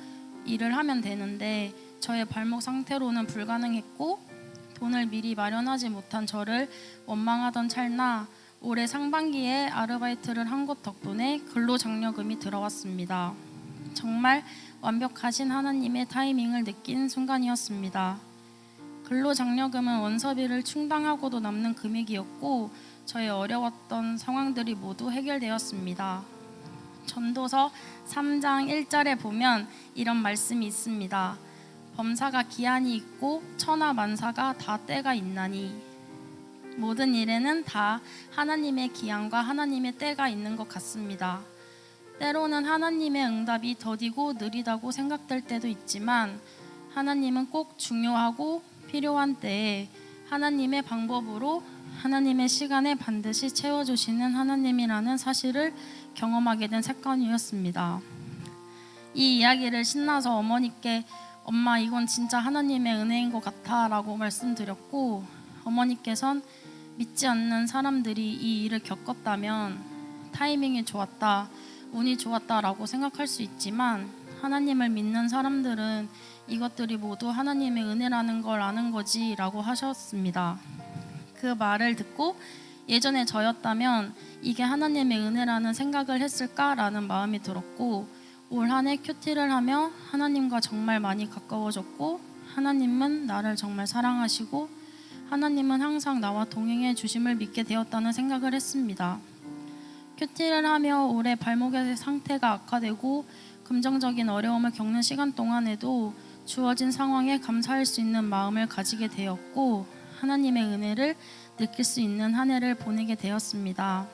일을 하면 되는데 저의 발목 상태로는 불가능했고 돈을 미리 마련하지 못한 저를 원망하던 찰나 올해 상반기에 아르바이트를 한 것 덕분에 근로장려금이 들어왔습니다. 정말 완벽하신 하나님의 타이밍을 느낀 순간이었습니다. 근로장려금은 원서비를 충당하고도 남는 금액이었고 저의 어려웠던 상황들이 모두 해결되었습니다. 전도서 3장 1절에 보면 이런 말씀이 있습니다. 범사가 기한이 있고 천하 만사가 다 때가 있나니 모든 일에는 다 하나님의 기한과 하나님의 때가 있는 것 같습니다. 때로는 하나님의 응답이 더디고 느리다고 생각될 때도 있지만 하나님은 꼭 중요하고 필요한 때에 하나님의 방법으로 하나님의 시간에 반드시 채워주시는 하나님이라는 사실을 경험하게 된 사건이었습니다. 이 이야기를 신나서 어머니께 엄마 이건 진짜 하나님의 은혜인 것 같아 라고 말씀드렸고 어머니께선 믿지 않는 사람들이 이 일을 겪었다면 타이밍이 좋았다, 운이 좋았다 라고 생각할 수 있지만 하나님을 믿는 사람들은 이것들이 모두 하나님의 은혜라는 걸 아는 거지 라고 하셨습니다. 그 말을 듣고 예전에 저였다면 이게 하나님의 은혜라는 생각을 했을까라는 마음이 들었고 올 한 해 큐티를 하며 하나님과 정말 많이 가까워졌고 하나님은 나를 정말 사랑하시고 하나님은 항상 나와 동행해 주심을 믿게 되었다는 생각을 했습니다. 큐티를 하며 올해 발목의 상태가 악화되고 금전적인 어려움을 겪는 시간 동안에도 주어진 상황에 감사할 수 있는 마음을 가지게 되었고 하나님의 은혜를 느낄 수 있는 한 해를 보내게 되었습니다.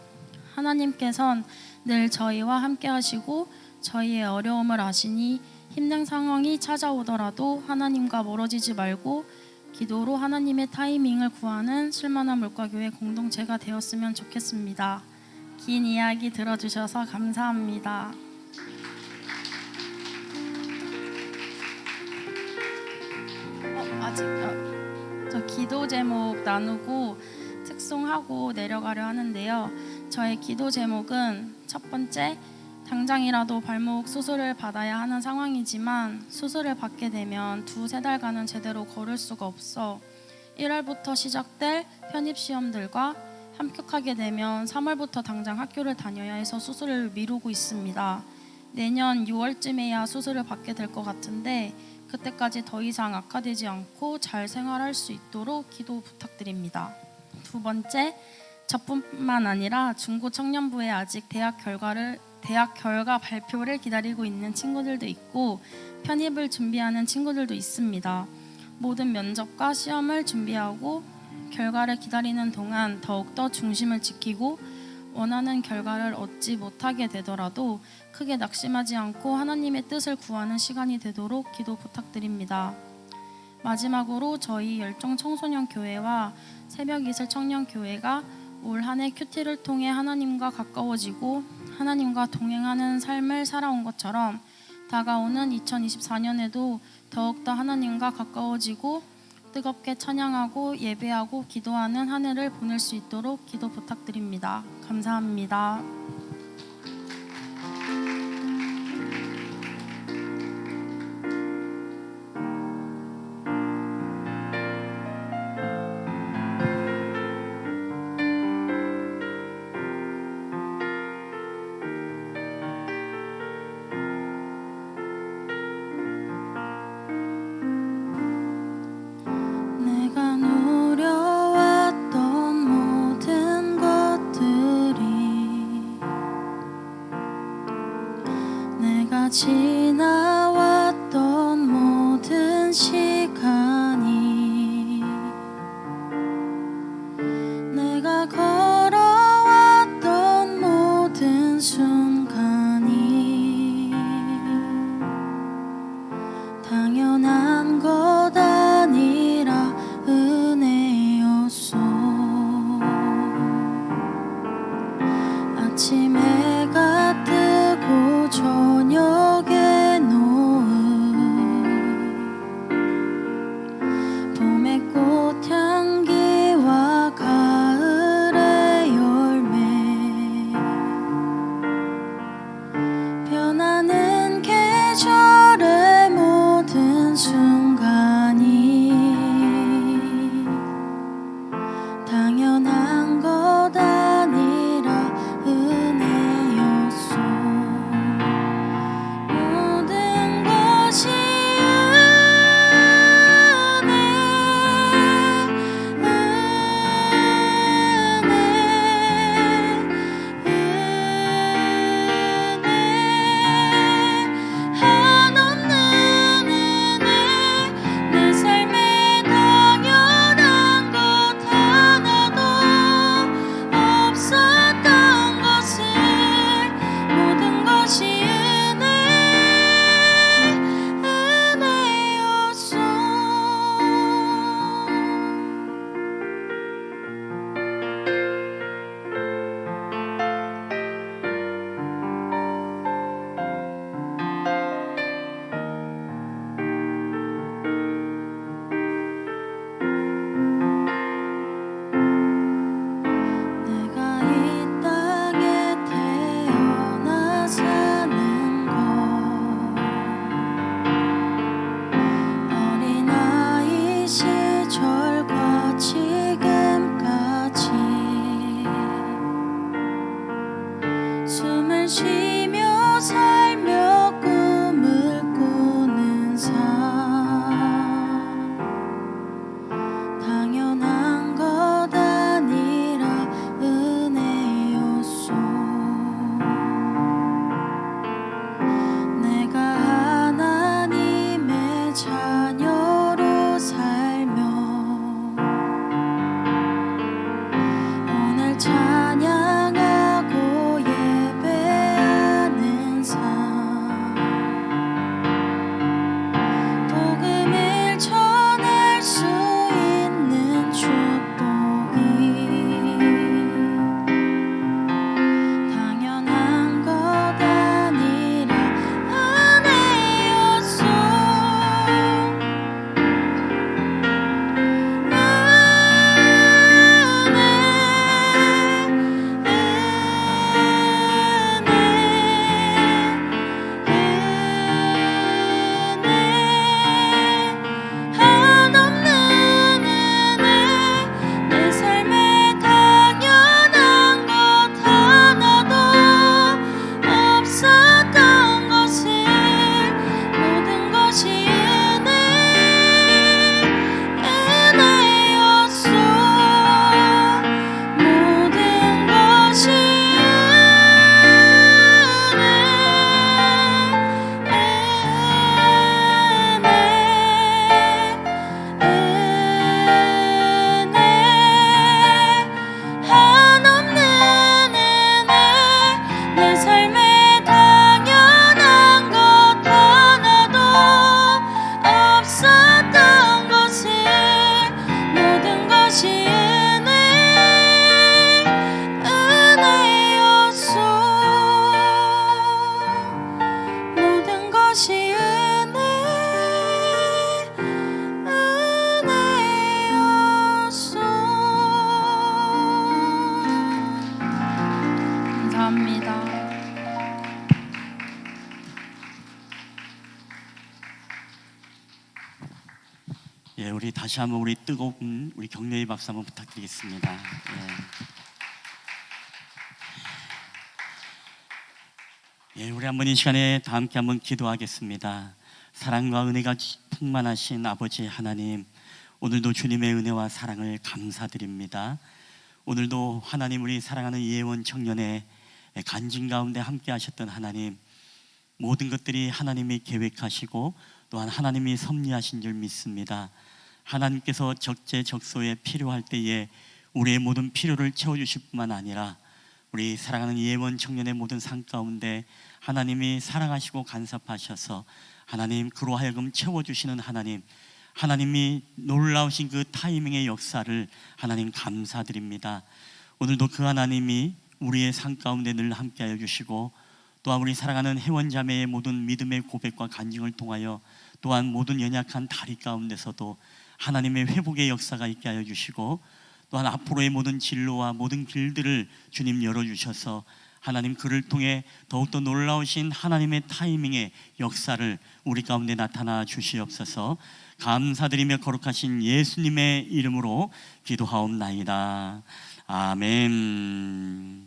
하나님께서는 늘 저희와 함께 하시고 저희의 어려움을 아시니 힘든 상황이 찾아오더라도 하나님과 멀어지지 말고 기도로 하나님의 타이밍을 구하는 실만한 물가교회 공동체가 되었으면 좋겠습니다. 긴 이야기 들어주셔서 감사합니다. 저 기도 제목 나누고 특송하고 내려가려 하는데요. 저의 기도 제목은 첫 번째, 당장이라도 발목 수술을 받아야 하는 상황이지만 수술을 받게 되면 2-3달간은 제대로 걸을 수가 없어 1월부터 시작될 편입시험들과 합격하게 되면 3월부터 당장 학교를 다녀야 해서 수술을 미루고 있습니다. 내년 6월쯤에야 수술을 받게 될 것 같은데 그때까지 더 이상 악화되지 않고 잘 생활할 수 있도록 기도 부탁드립니다. 두 번째, 저뿐만 아니라 중고청년부에 아직 대학 결과 발표를 기다리고 있는 친구들도 있고 편입을 준비하는 친구들도 있습니다. 모든 면접과 시험을 준비하고 결과를 기다리는 동안 더욱더 중심을 지키고 원하는 결과를 얻지 못하게 되더라도 크게 낙심하지 않고 하나님의 뜻을 구하는 시간이 되도록 기도 부탁드립니다. 마지막으로 저희 열정 청소년 교회와 새벽 이슬 청년 교회가 올 한 해 큐티를 통해 하나님과 가까워지고 하나님과 동행하는 삶을 살아온 것처럼 다가오는 2024년에도 더욱더 하나님과 가까워지고 뜨겁게 찬양하고 예배하고 기도하는 한 해를 보낼 수 있도록 기도 부탁드립니다. 감사합니다. 내가 지나왔던 모든 시간이, 내가 걸어왔던 모든 순간이 당연한 것 아니라 은혜였소. 아침 해가 뜨고 저녁에 노을, 봄의 꽃향기와 가을의 열매, 변하는 계절의 모든 순간이 당연한 것 아니라 은혜였소. 모든 것이 한없는 은혜, 내 삶에 당연한 것 하나도 없었던 것을, 모든 것이 은혜였소. 내가 이 땅에 태어나 사는 것, 어린아이 시절과 지금까지 숨을 쉬며 살며 꿈을 꾸는 삶, 당연한 것 아니라 은혜였소. 내가 하나님의 자녀로 살며 오늘 찬양하고 예배하는 삶, 복음을 전할 수 있는 축복이 당연한 것 아니라 은혜였소. 한없는 은혜, 내 삶에 당연한 것 하나도 없었던 것을, 모든 것이 은혜였소. 모든 것이 한없는 은혜, 내 삶에 당연한 것 하나도 없었던 것을, 모든 것이 은혜였소. 모든 것이 은혜였소. 감사합니다. 예, 우리 다시 한번 우리 뜨거운 우리 격려의 박수 한번 부탁드리겠습니다. 예. 예, 우리 한번 이 시간에 다 함께 한번 기도하겠습니다. 사랑과 은혜가 충만하신 아버지 하나님, 오늘도 주님의 은혜와 사랑을 감사드립니다. 오늘도 하나님, 우리 사랑하는 예원 청년의 간증 가운데 함께 하셨던 하나님, 모든 것들이 하나님이 계획하시고 또한 하나님이 섭리하신 줄 믿습니다. 하나님께서 적재적소에 필요할 때에 우리의 모든 필요를 채워주실 뿐만 아니라 우리 사랑하는 예원 청년의 모든 삶 가운데 하나님이 사랑하시고 간섭하셔서 하나님 그로 하여금 채워주시는 하나님, 하나님이 놀라우신 그 타이밍의 역사를 하나님 감사드립니다. 오늘도 그 하나님이 우리의 삶 가운데 늘 함께하여 주시고 또한 우리 사랑하는 회원자매의 모든 믿음의 고백과 간증을 통하여 또한 모든 연약한 다리 가운데서도 하나님의 회복의 역사가 있게 하여 주시고 또한 앞으로의 모든 진로와 모든 길들을 주님 열어주셔서 하나님 그를 통해 더욱더 놀라우신 하나님의 타이밍의 역사를 우리 가운데 나타나 주시옵소서. 감사드리며 거룩하신 예수님의 이름으로 기도하옵나이다. 아멘.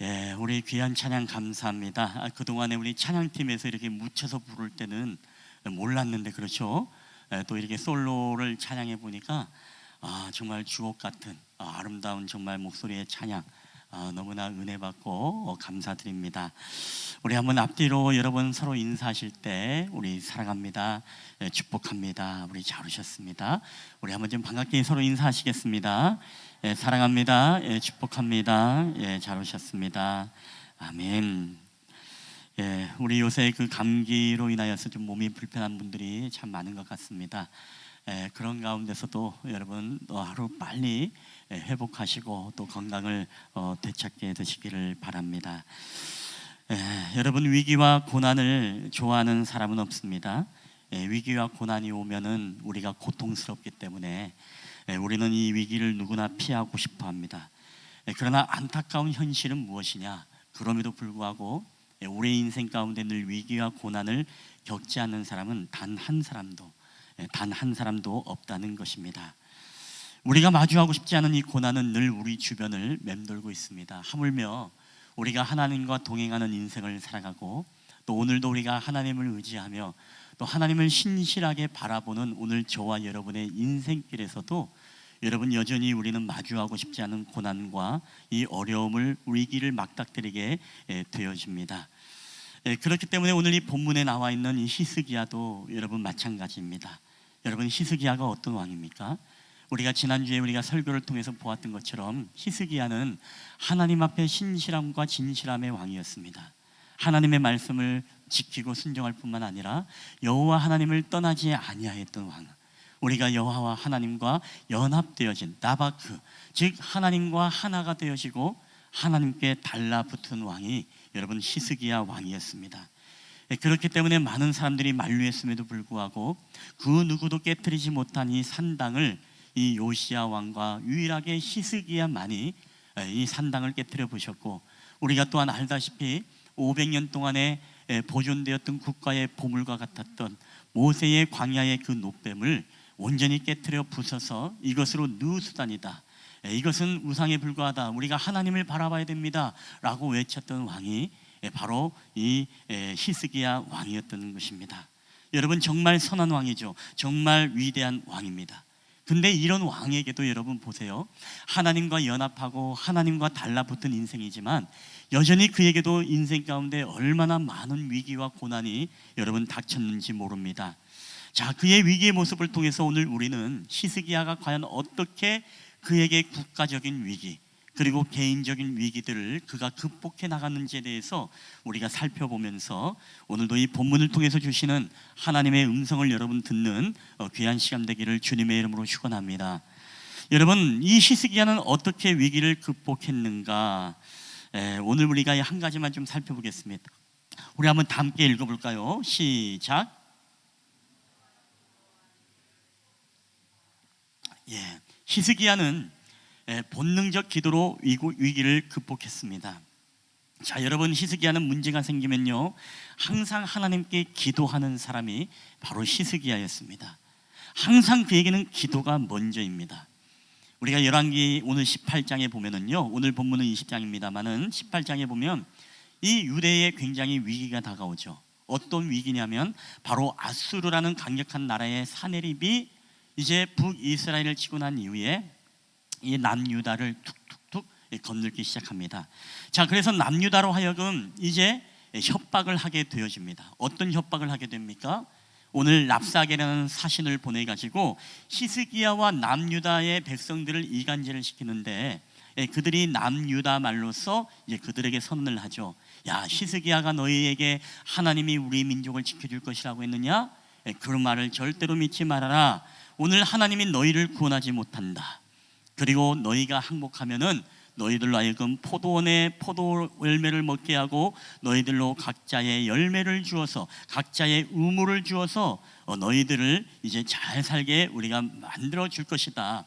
예, 우리 귀한 찬양 감사합니다. 그동안에 우리 찬양팀에서 이렇게 묻혀서 부를 때는 몰랐는데 그렇죠? 또 이렇게 솔로를 찬양해 보니까 정말 주옥 같은 아름다운 정말 목소리의 찬양 너무나 은혜 받고 감사드립니다. 우리 한번 앞뒤로 여러분 서로 인사하실 때 우리 사랑합니다, 축복합니다, 우리 잘 오셨습니다. 우리 한번 좀 반갑게 서로 인사하시겠습니다. 사랑합니다, 축복합니다, 잘 오셨습니다. 아멘. 우리 요새 그 감기로 인하여서 좀 몸이 불편한 분들이 참 많은 것 같습니다. 그런 가운데서도 여러분 하루 빨리 회복하시고 또 건강을 되찾게 되시기를 바랍니다. 여러분 위기와 고난을 좋아하는 사람은 없습니다. 위기와 고난이 오면은 우리가 고통스럽기 때문에 우리는 이 위기를 누구나 피하고 싶어 합니다. 그러나 안타까운 현실은 무엇이냐? 그럼에도 불구하고 우리의 인생 가운데 늘 위기와 고난을 겪지 않는 사람은 단 한 사람도 없다는 것입니다. 우리가 마주하고 싶지 않은 이 고난은 늘 우리 주변을 맴돌고 있습니다. 하물며 우리가 하나님과 동행하는 인생을 살아가고 또 오늘도 우리가 하나님을 의지하며 또 하나님을 신실하게 바라보는 오늘 저와 여러분의 인생길에서도 여러분 여전히 우리는 마주하고 싶지 않은 고난과 이 어려움을 위기를 맞닥뜨리게 되어집니다. 그렇기 때문에 오늘 이 본문에 나와 있는 이 히스기야도 여러분 마찬가지입니다. 여러분 히스기야가 어떤 왕입니까? 우리가 지난주에 우리가 설교를 통해서 보았던 것처럼 히스기야는 하나님 앞에 신실함과 진실함의 왕이었습니다. 하나님의 말씀을 지키고 순종할 뿐만 아니라 여호와 하나님을 떠나지 아니하였던 왕, 우리가 여호와 하나님과 연합되어진 나바크, 즉 하나님과 하나가 되어지고 하나님께 달라붙은 왕이 여러분 히스기야 왕이었습니다. 그렇기 때문에 많은 사람들이 만류했음에도 불구하고 그 누구도 깨뜨리지 못한 이 산당을 이 요시야 왕과 유일하게 히스기야만이 이 산당을 깨뜨려 보셨고, 우리가 또한 알다시피 500년 동안에 보존되었던 국가의 보물과 같았던 모세의 광야의 그 노뱀을 온전히 깨뜨려 부숴서 이것으로 느수단이다, 이것은 우상에 불과하다, 우리가 하나님을 바라봐야 됩니다 라고 외쳤던 왕이 바로 이 히스기야 왕이었던 것입니다. 여러분 정말 선한 왕이죠. 정말 위대한 왕입니다. 근데 이런 왕에게도 여러분 보세요, 하나님과 연합하고 하나님과 달라붙은 인생이지만 여전히 그에게도 인생 가운데 얼마나 많은 위기와 고난이 여러분 닥쳤는지 모릅니다. 자, 그의 위기의 모습을 통해서 오늘 우리는 히스기야가 과연 어떻게 그에게 국가적인 위기 그리고 개인적인 위기들을 그가 극복해 나갔는지에 대해서 우리가 살펴보면서 오늘도 이 본문을 통해서 주시는 하나님의 음성을 여러분 듣는 귀한 시간 되기를 주님의 이름으로 축원합니다. 여러분 이 히스기야는 어떻게 위기를 극복했는가? 오늘 우리가 한 가지만 좀 살펴보겠습니다. 우리 한번 다 함께 읽어볼까요? 시작. 히스기야는 본능적 기도로 위기를 극복했습니다. 자, 여러분 히스기야는 문제가 생기면요 항상 하나님께 기도하는 사람이 바로 히스기야였습니다. 항상 그에게는 기도가 먼저입니다. 우리가 열왕기 오늘 18장에 보면은요, 오늘 본문은 20장입니다만은 18장에 보면 이 유대에 굉장히 위기가 다가오죠. 어떤 위기냐면 바로 아수르라는 강력한 나라의 사내립이 이제 북이스라엘을 치고 난 이후에 이 남유다를 툭툭툭 건들기 시작합니다. 자, 그래서 남유다로 하여금 이제 협박을 하게 되어집니다. 어떤 협박을 하게 됩니까? 오늘 랍사게라는 사신을 보내 가지고 히스기야와 남유다의 백성들을 이간질을 시키는데, 그들이 남유다 말로써 이제 그들에게 선언을 하죠. 야, 히스기야가 너희에게 하나님이 우리 민족을 지켜줄 것이라고 했느냐? 그런 말을 절대로 믿지 말아라. 오늘 하나님이 너희를 구원하지 못한다. 그리고 너희가 항복하면은 너희들로 하여금 포도원의 포도 열매를 먹게 하고 너희들로 각자의 열매를 주어서 각자의 의무를 주어서 너희들을 이제 잘 살게 우리가 만들어 줄 것이다.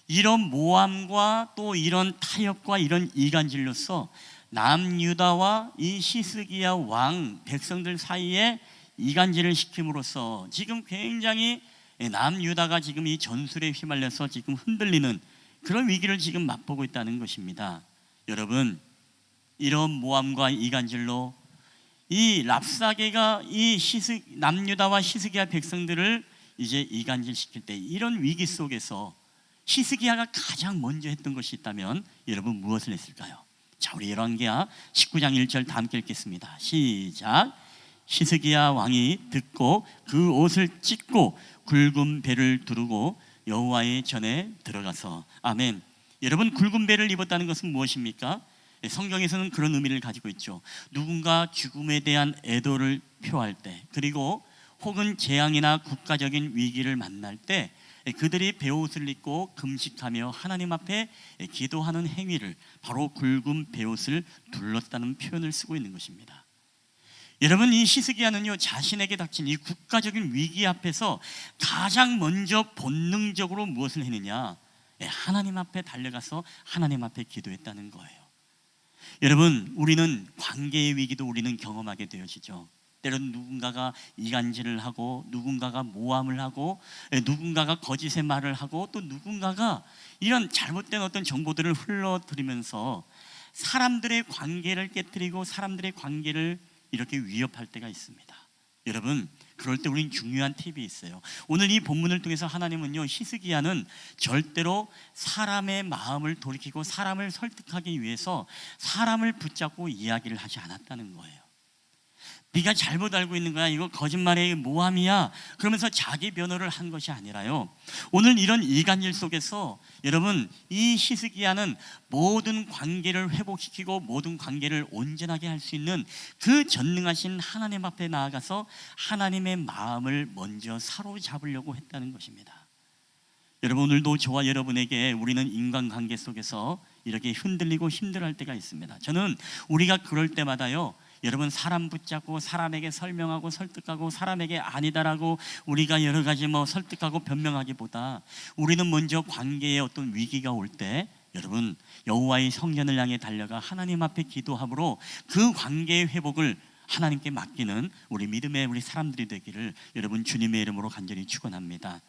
이런 모함과 또 이런 타협과 이런 이간질로서 남유다와 이 히스기야 왕 백성들 사이에 이간질을 시킴으로써 지금 굉장히 남유다가 지금 이 전술에 휘말려서 지금 흔들리는 그런 위기를 지금 맛보고 있다는 것입니다. 여러분, 이런 모함과 이간질로 이 랍사게가 이 남유다와 히스기야 백성들을 이제 이간질시킬 때 이런 위기 속에서 히스기야가 가장 먼저 했던 것이 있다면 여러분 무엇을 했을까요? 자, 우리 열왕기하 19장 1절 다 함께 읽겠습니다. 시작. 히스기야 왕이 듣고 그 옷을 찢고 굵은 배를 두르고 여호와의 전에 들어가서. 아멘. 여러분, 굵은 배를 입었다는 것은 무엇입니까? 성경에서는 그런 의미를 가지고 있죠. 누군가 죽음에 대한 애도를 표할 때, 그리고 혹은 재앙이나 국가적인 위기를 만날 때 그들이 베옷을 입고 금식하며 하나님 앞에 기도하는 행위를 바로 굵은 베옷을 둘렀다는 표현을 쓰고 있는 것입니다. 여러분, 이 히스기야는요, 자신에게 닥친 이 국가적인 위기 앞에서 가장 먼저 본능적으로 무엇을 했느냐? 하나님 앞에 달려가서 하나님 앞에 기도했다는 거예요. 여러분, 우리는 관계의 위기도 우리는 경험하게 되어지죠. 때로는 누군가가 이간질을 하고 누군가가 모함을 하고 누군가가 거짓의 말을 하고 또 누군가가 이런 잘못된 어떤 정보들을 흘러들이면서 사람들의 관계를 깨뜨리고 사람들의 관계를 이렇게 위협할 때가 있습니다. 여러분, 그럴 때 우린 중요한 팁이 있어요. 오늘 이 본문을 통해서 하나님은요, 히스기야는 절대로 사람의 마음을 돌이키고 사람을 설득하기 위해서 사람을 붙잡고 이야기를 하지 않았다는 거예요. 네가 잘못 알고 있는 거야, 이거 거짓말의 모함이야, 그러면서 자기 변호를 한 것이 아니라요, 오늘 이런 이간질 속에서 여러분, 이 히스기야는 모든 관계를 회복시키고 모든 관계를 온전하게 할 수 있는 그 전능하신 하나님 앞에 나아가서 하나님의 마음을 먼저 사로잡으려고 했다는 것입니다. 여러분, 오늘도 저와 여러분에게 우리는 인간관계 속에서 이렇게 흔들리고 힘들어할 때가 있습니다. 저는 우리가 그럴 때마다요, 여러분, 사람 붙잡고 사람에게 설명하고 설득하고 사람에게 아니다라고 우리가 여러 가지 설득하고 변명하기보다 우리는 먼저 관계에 어떤 위기가 올 때 여러분, 여호와의 성전을 향해 달려가 하나님 앞에 기도함으로 그 관계의 회복을 하나님께 맡기는 우리 믿음의 우리 사람들이 되기를 여러분 주님의 이름으로 간절히 축원합니다.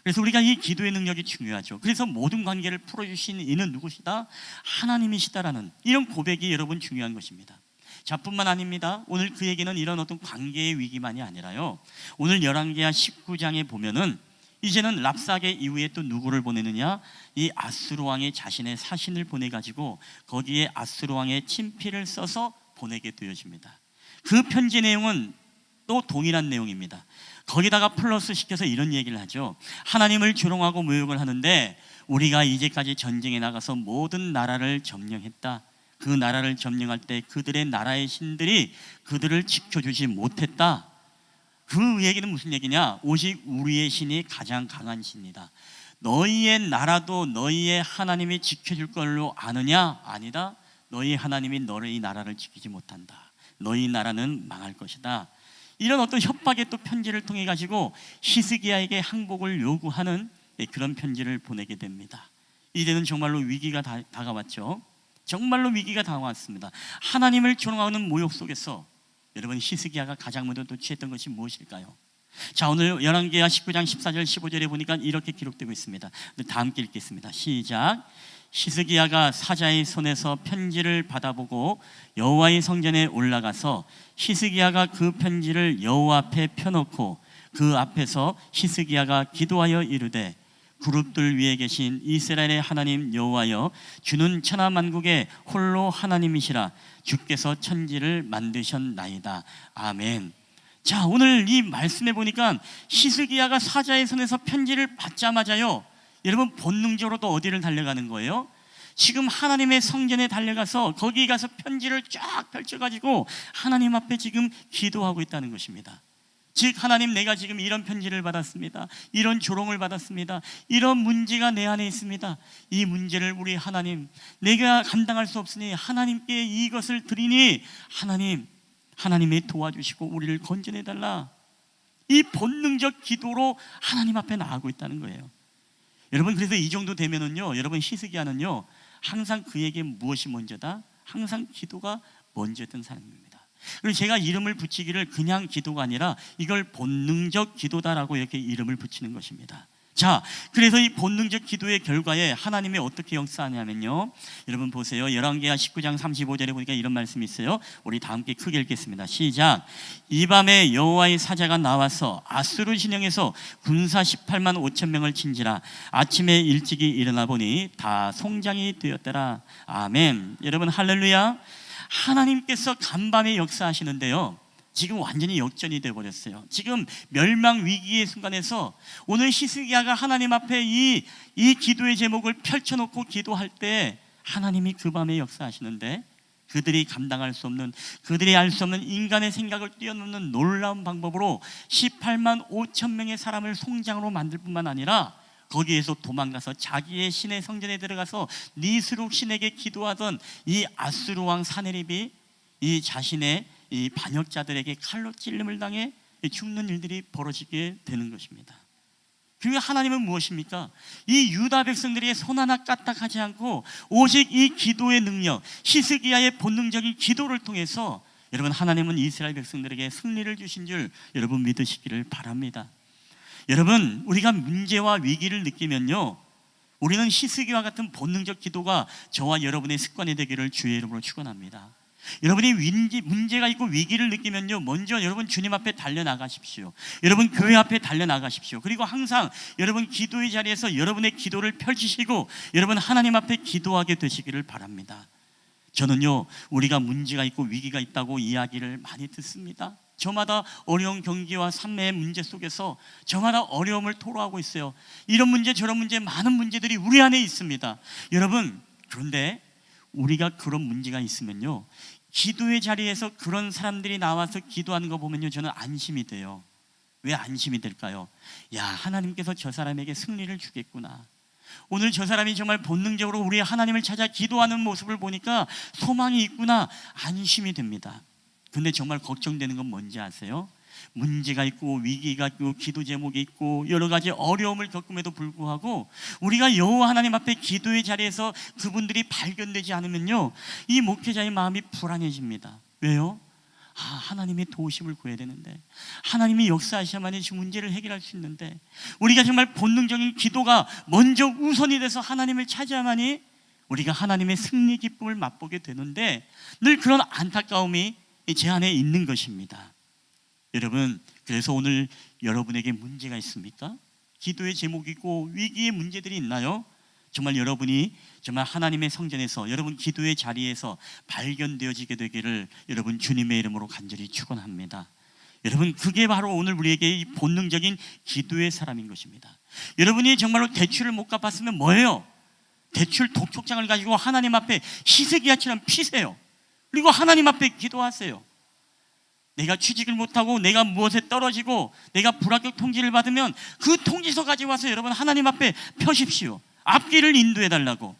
그래서 우리가 이 기도의 능력이 중요하죠. 그래서 모든 관계를 풀어주신 이는 누구시다? 하나님이시다라는 이런 고백이 여러분 중요한 것입니다. 자, 뿐만 아닙니다. 오늘 그 얘기는 이런 어떤 관계의 위기만이 아니라요, 오늘 열왕기하 19장에 보면은 이제는 랍사게 이후에 또 누구를 보내느냐? 이 아수르 왕이 자신의 사신을 보내가지고 거기에 아수르 왕의 친필을 써서 보내게 되어집니다. 그 편지 내용은 또 동일한 내용입니다. 거기다가 플러스 시켜서 이런 얘기를 하죠. 하나님을 조롱하고 모욕을 하는데 우리가 이제까지 전쟁에 나가서 모든 나라를 점령했다. 그 나라를 점령할 때 그들의 나라의 신들이 그들을 지켜주지 못했다. 그 얘기는 무슨 얘기냐? 오직 우리의 신이 가장 강한 신이다. 너희의 나라도 너희의 하나님이 지켜줄 걸로 아느냐? 아니다. 너희 하나님이 너희 나라를 지키지 못한다. 너희 나라는 망할 것이다. 이런 어떤 협박의 또 편지를 통해 가지고 히스기야에게 항복을 요구하는 그런 편지를 보내게 됩니다. 이제는 정말로 위기가 다가왔죠. 정말로 위기가 다가왔습니다. 하나님을 조롱하는 모욕 속에서 여러분, 히스기야가 가장 먼저 또 취했던 것이 무엇일까요? 자, 오늘 열왕기하 19장 14절 15절에 보니까 이렇게 기록되고 있습니다. 다 함께 읽겠습니다. 시작. 히스기야가 사자의 손에서 편지를 받아보고 여호와의 성전에 올라가서 히스기야가 그 편지를 여호와 앞에 펴놓고 그 앞에서 히스기야가 기도하여 이르되 그룹들 위에 계신 이스라엘의 하나님 여호와여, 주는 천하만국의 홀로 하나님이시라. 주께서 천지를 만드셨나이다. 아멘. 자, 오늘 이 말씀에 보니까 히스기야가 사자의 손에서 편지를 받자마자요, 여러분 본능적으로 또 어디를 달려가는 거예요? 지금 하나님의 성전에 달려가서 거기 가서 편지를 쫙 펼쳐가지고 하나님 앞에 지금 기도하고 있다는 것입니다. 즉, 하나님, 내가 지금 이런 편지를 받았습니다. 이런 조롱을 받았습니다. 이런 문제가 내 안에 있습니다. 이 문제를 우리 하나님, 내가 감당할 수 없으니 하나님께 이것을 드리니 하나님이 도와주시고 우리를 건져내달라. 이 본능적 기도로 하나님 앞에 나아가고 있다는 거예요. 여러분, 그래서 이 정도 되면은요, 여러분, 히스기야는요 항상 그에게 무엇이 먼저다? 항상 기도가 먼저였던 사람입니다. 그리고 제가 이름을 붙이기를 그냥 기도가 아니라 이걸 본능적 기도다라고 이렇게 이름을 붙이는 것입니다. 자, 그래서 이 본능적 기도의 결과에 하나님이 어떻게 역사하냐면요, 여러분 보세요. 열왕기하 19장 35절에 보니까 이런 말씀이 있어요. 우리 다 함께 크게 읽겠습니다. 시작. 이 밤에 여호와의 사자가 나와서 아수르 진영에서 군사 18만 5천 명을 친지라. 아침에 일찍이 일어나 보니 다 송장이 되었더라. 아멘. 여러분, 할렐루야. 하나님께서 간밤에 역사하시는데요, 지금 완전히 역전이 되어버렸어요. 지금 멸망 위기의 순간에서 오늘 히스기야가 하나님 앞에 이 기도의 제목을 펼쳐놓고 기도할 때 하나님이 그 밤에 역사하시는데, 그들이 감당할 수 없는, 그들이 알 수 없는 인간의 생각을 뛰어넘는 놀라운 방법으로 18만 5천 명의 사람을 송장으로 만들 뿐만 아니라 거기에서 도망가서 자기의 신의 성전에 들어가서 니스룩 신에게 기도하던 이 아수르 왕 사네립이 이 자신의 이 반역자들에게 칼로 찔림을 당해 죽는 일들이 벌어지게 되는 것입니다. 그리고 하나님은 무엇입니까? 이 유다 백성들이 손 하나 까딱하지 않고 오직 이 기도의 능력, 히스기야의 본능적인 기도를 통해서 여러분, 하나님은 이스라엘 백성들에게 승리를 주신 줄 여러분 믿으시기를 바랍니다. 여러분, 우리가 문제와 위기를 느끼면요, 우리는 히스기야와 같은 본능적 기도가 저와 여러분의 습관이 되기를 주의 이름으로 축원합니다. 여러분이 문제가 있고 위기를 느끼면요, 먼저 여러분 주님 앞에 달려나가십시오. 여러분 교회 앞에 달려나가십시오. 그리고 항상 여러분 기도의 자리에서 여러분의 기도를 펼치시고 여러분 하나님 앞에 기도하게 되시기를 바랍니다. 저는요, 우리가 문제가 있고 위기가 있다고 이야기를 많이 듣습니다. 저마다 어려운 경기와 삶의 문제 속에서 저마다 어려움을 토로하고 있어요. 이런 문제 저런 문제, 많은 문제들이 우리 안에 있습니다. 여러분, 그런데 우리가 그런 문제가 있으면요, 기도의 자리에서 그런 사람들이 나와서 기도하는 거 보면요, 저는 안심이 돼요. 왜 안심이 될까요? 야, 하나님께서 저 사람에게 승리를 주겠구나. 오늘 저 사람이 정말 본능적으로 우리 하나님을 찾아 기도하는 모습을 보니까 소망이 있구나, 안심이 됩니다. 근데 정말 걱정되는 건 뭔지 아세요? 문제가 있고 위기가 있고 기도 제목이 있고 여러 가지 어려움을 겪음에도 불구하고 우리가 여호와 하나님 앞에 기도의 자리에서 그분들이 발견되지 않으면요, 이 목회자의 마음이 불안해집니다. 왜요? 하나님의 도우심을 구해야 되는데, 하나님이 역사하셔야만이 지금 문제를 해결할 수 있는데, 우리가 정말 본능적인 기도가 먼저 우선이 돼서 하나님을 찾아야만이 우리가 하나님의 승리 기쁨을 맛보게 되는데, 늘 그런 안타까움이 제 안에 있는 것입니다. 여러분, 그래서 오늘 여러분에게 문제가 있습니까? 기도의 제목이 있고 위기의 문제들이 있나요? 정말 여러분이 정말 하나님의 성전에서 여러분 기도의 자리에서 발견되어지게 되기를 여러분 주님의 이름으로 간절히 축원합니다. 여러분, 그게 바로 오늘 우리에게 이 본능적인 기도의 사람인 것입니다. 여러분이 정말로 대출을 못 갚았으면 뭐예요? 대출 독촉장을 가지고 하나님 앞에 히스기야처럼 피세요. 그리고 하나님 앞에 기도하세요. 내가 취직을 못하고 내가 무엇에 떨어지고 내가 불합격 통지를 받으면 그 통지서 가지고 와서 여러분 하나님 앞에 펴십시오. 앞길을 인도해 달라고.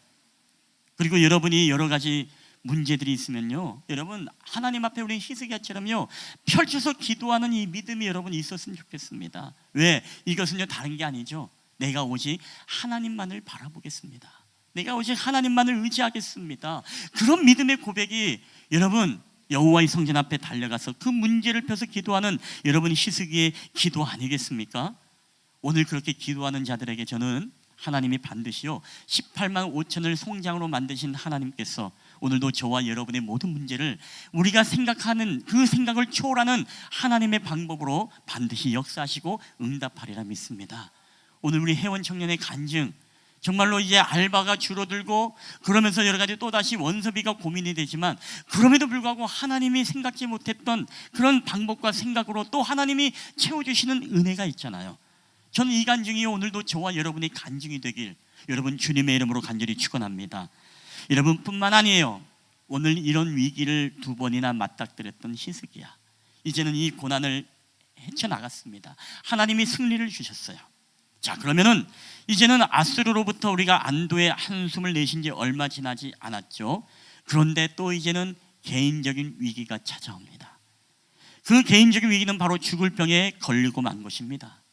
그리고 여러분이 여러 가지 문제들이 있으면요, 여러분 하나님 앞에 우리 히스기야처럼요 펼쳐서 기도하는 이 믿음이 여러분 있었으면 좋겠습니다. 왜? 이것은요 다른 게 아니죠. 내가 오직 하나님만을 바라보겠습니다. 내가 오직 하나님만을 의지하겠습니다. 그런 믿음의 고백이 여러분 여호와의 성전 앞에 달려가서 그 문제를 펴서 기도하는 여러분 히스기야의 기도 아니겠습니까? 오늘 그렇게 기도하는 자들에게 저는 하나님이 반드시요 18만 5천을 송장으로 만드신 하나님께서 오늘도 저와 여러분의 모든 문제를 우리가 생각하는 그 생각을 초월하는 하나님의 방법으로 반드시 역사하시고 응답하리라 믿습니다. 오늘 우리 회원 청년의 간증, 정말로 이제 알바가 줄어들고 그러면서 여러 가지 또다시 원서비가 고민이 되지만 그럼에도 불구하고 하나님이 생각지 못했던 그런 방법과 생각으로 또 하나님이 채워주시는 은혜가 있잖아요. 저는 이 간증이 오늘도 저와 여러분의 간증이 되길 여러분 주님의 이름으로 간절히 축원합니다. 여러분뿐만 아니에요. 오늘 이런 위기를 2번이나 맞닥뜨렸던 히스기야, 이제는 이 고난을 헤쳐나갔습니다. 하나님이 승리를 주셨어요. 자, 그러면은 이제는 아수르로부터 우리가 안도의 한숨을 내신 지 얼마 지나지 않았죠. 그런데 또 이제는 개인적인 위기가 찾아옵니다. 그 개인적인 위기는 바로 죽을 병에 걸리고 만 것입니다.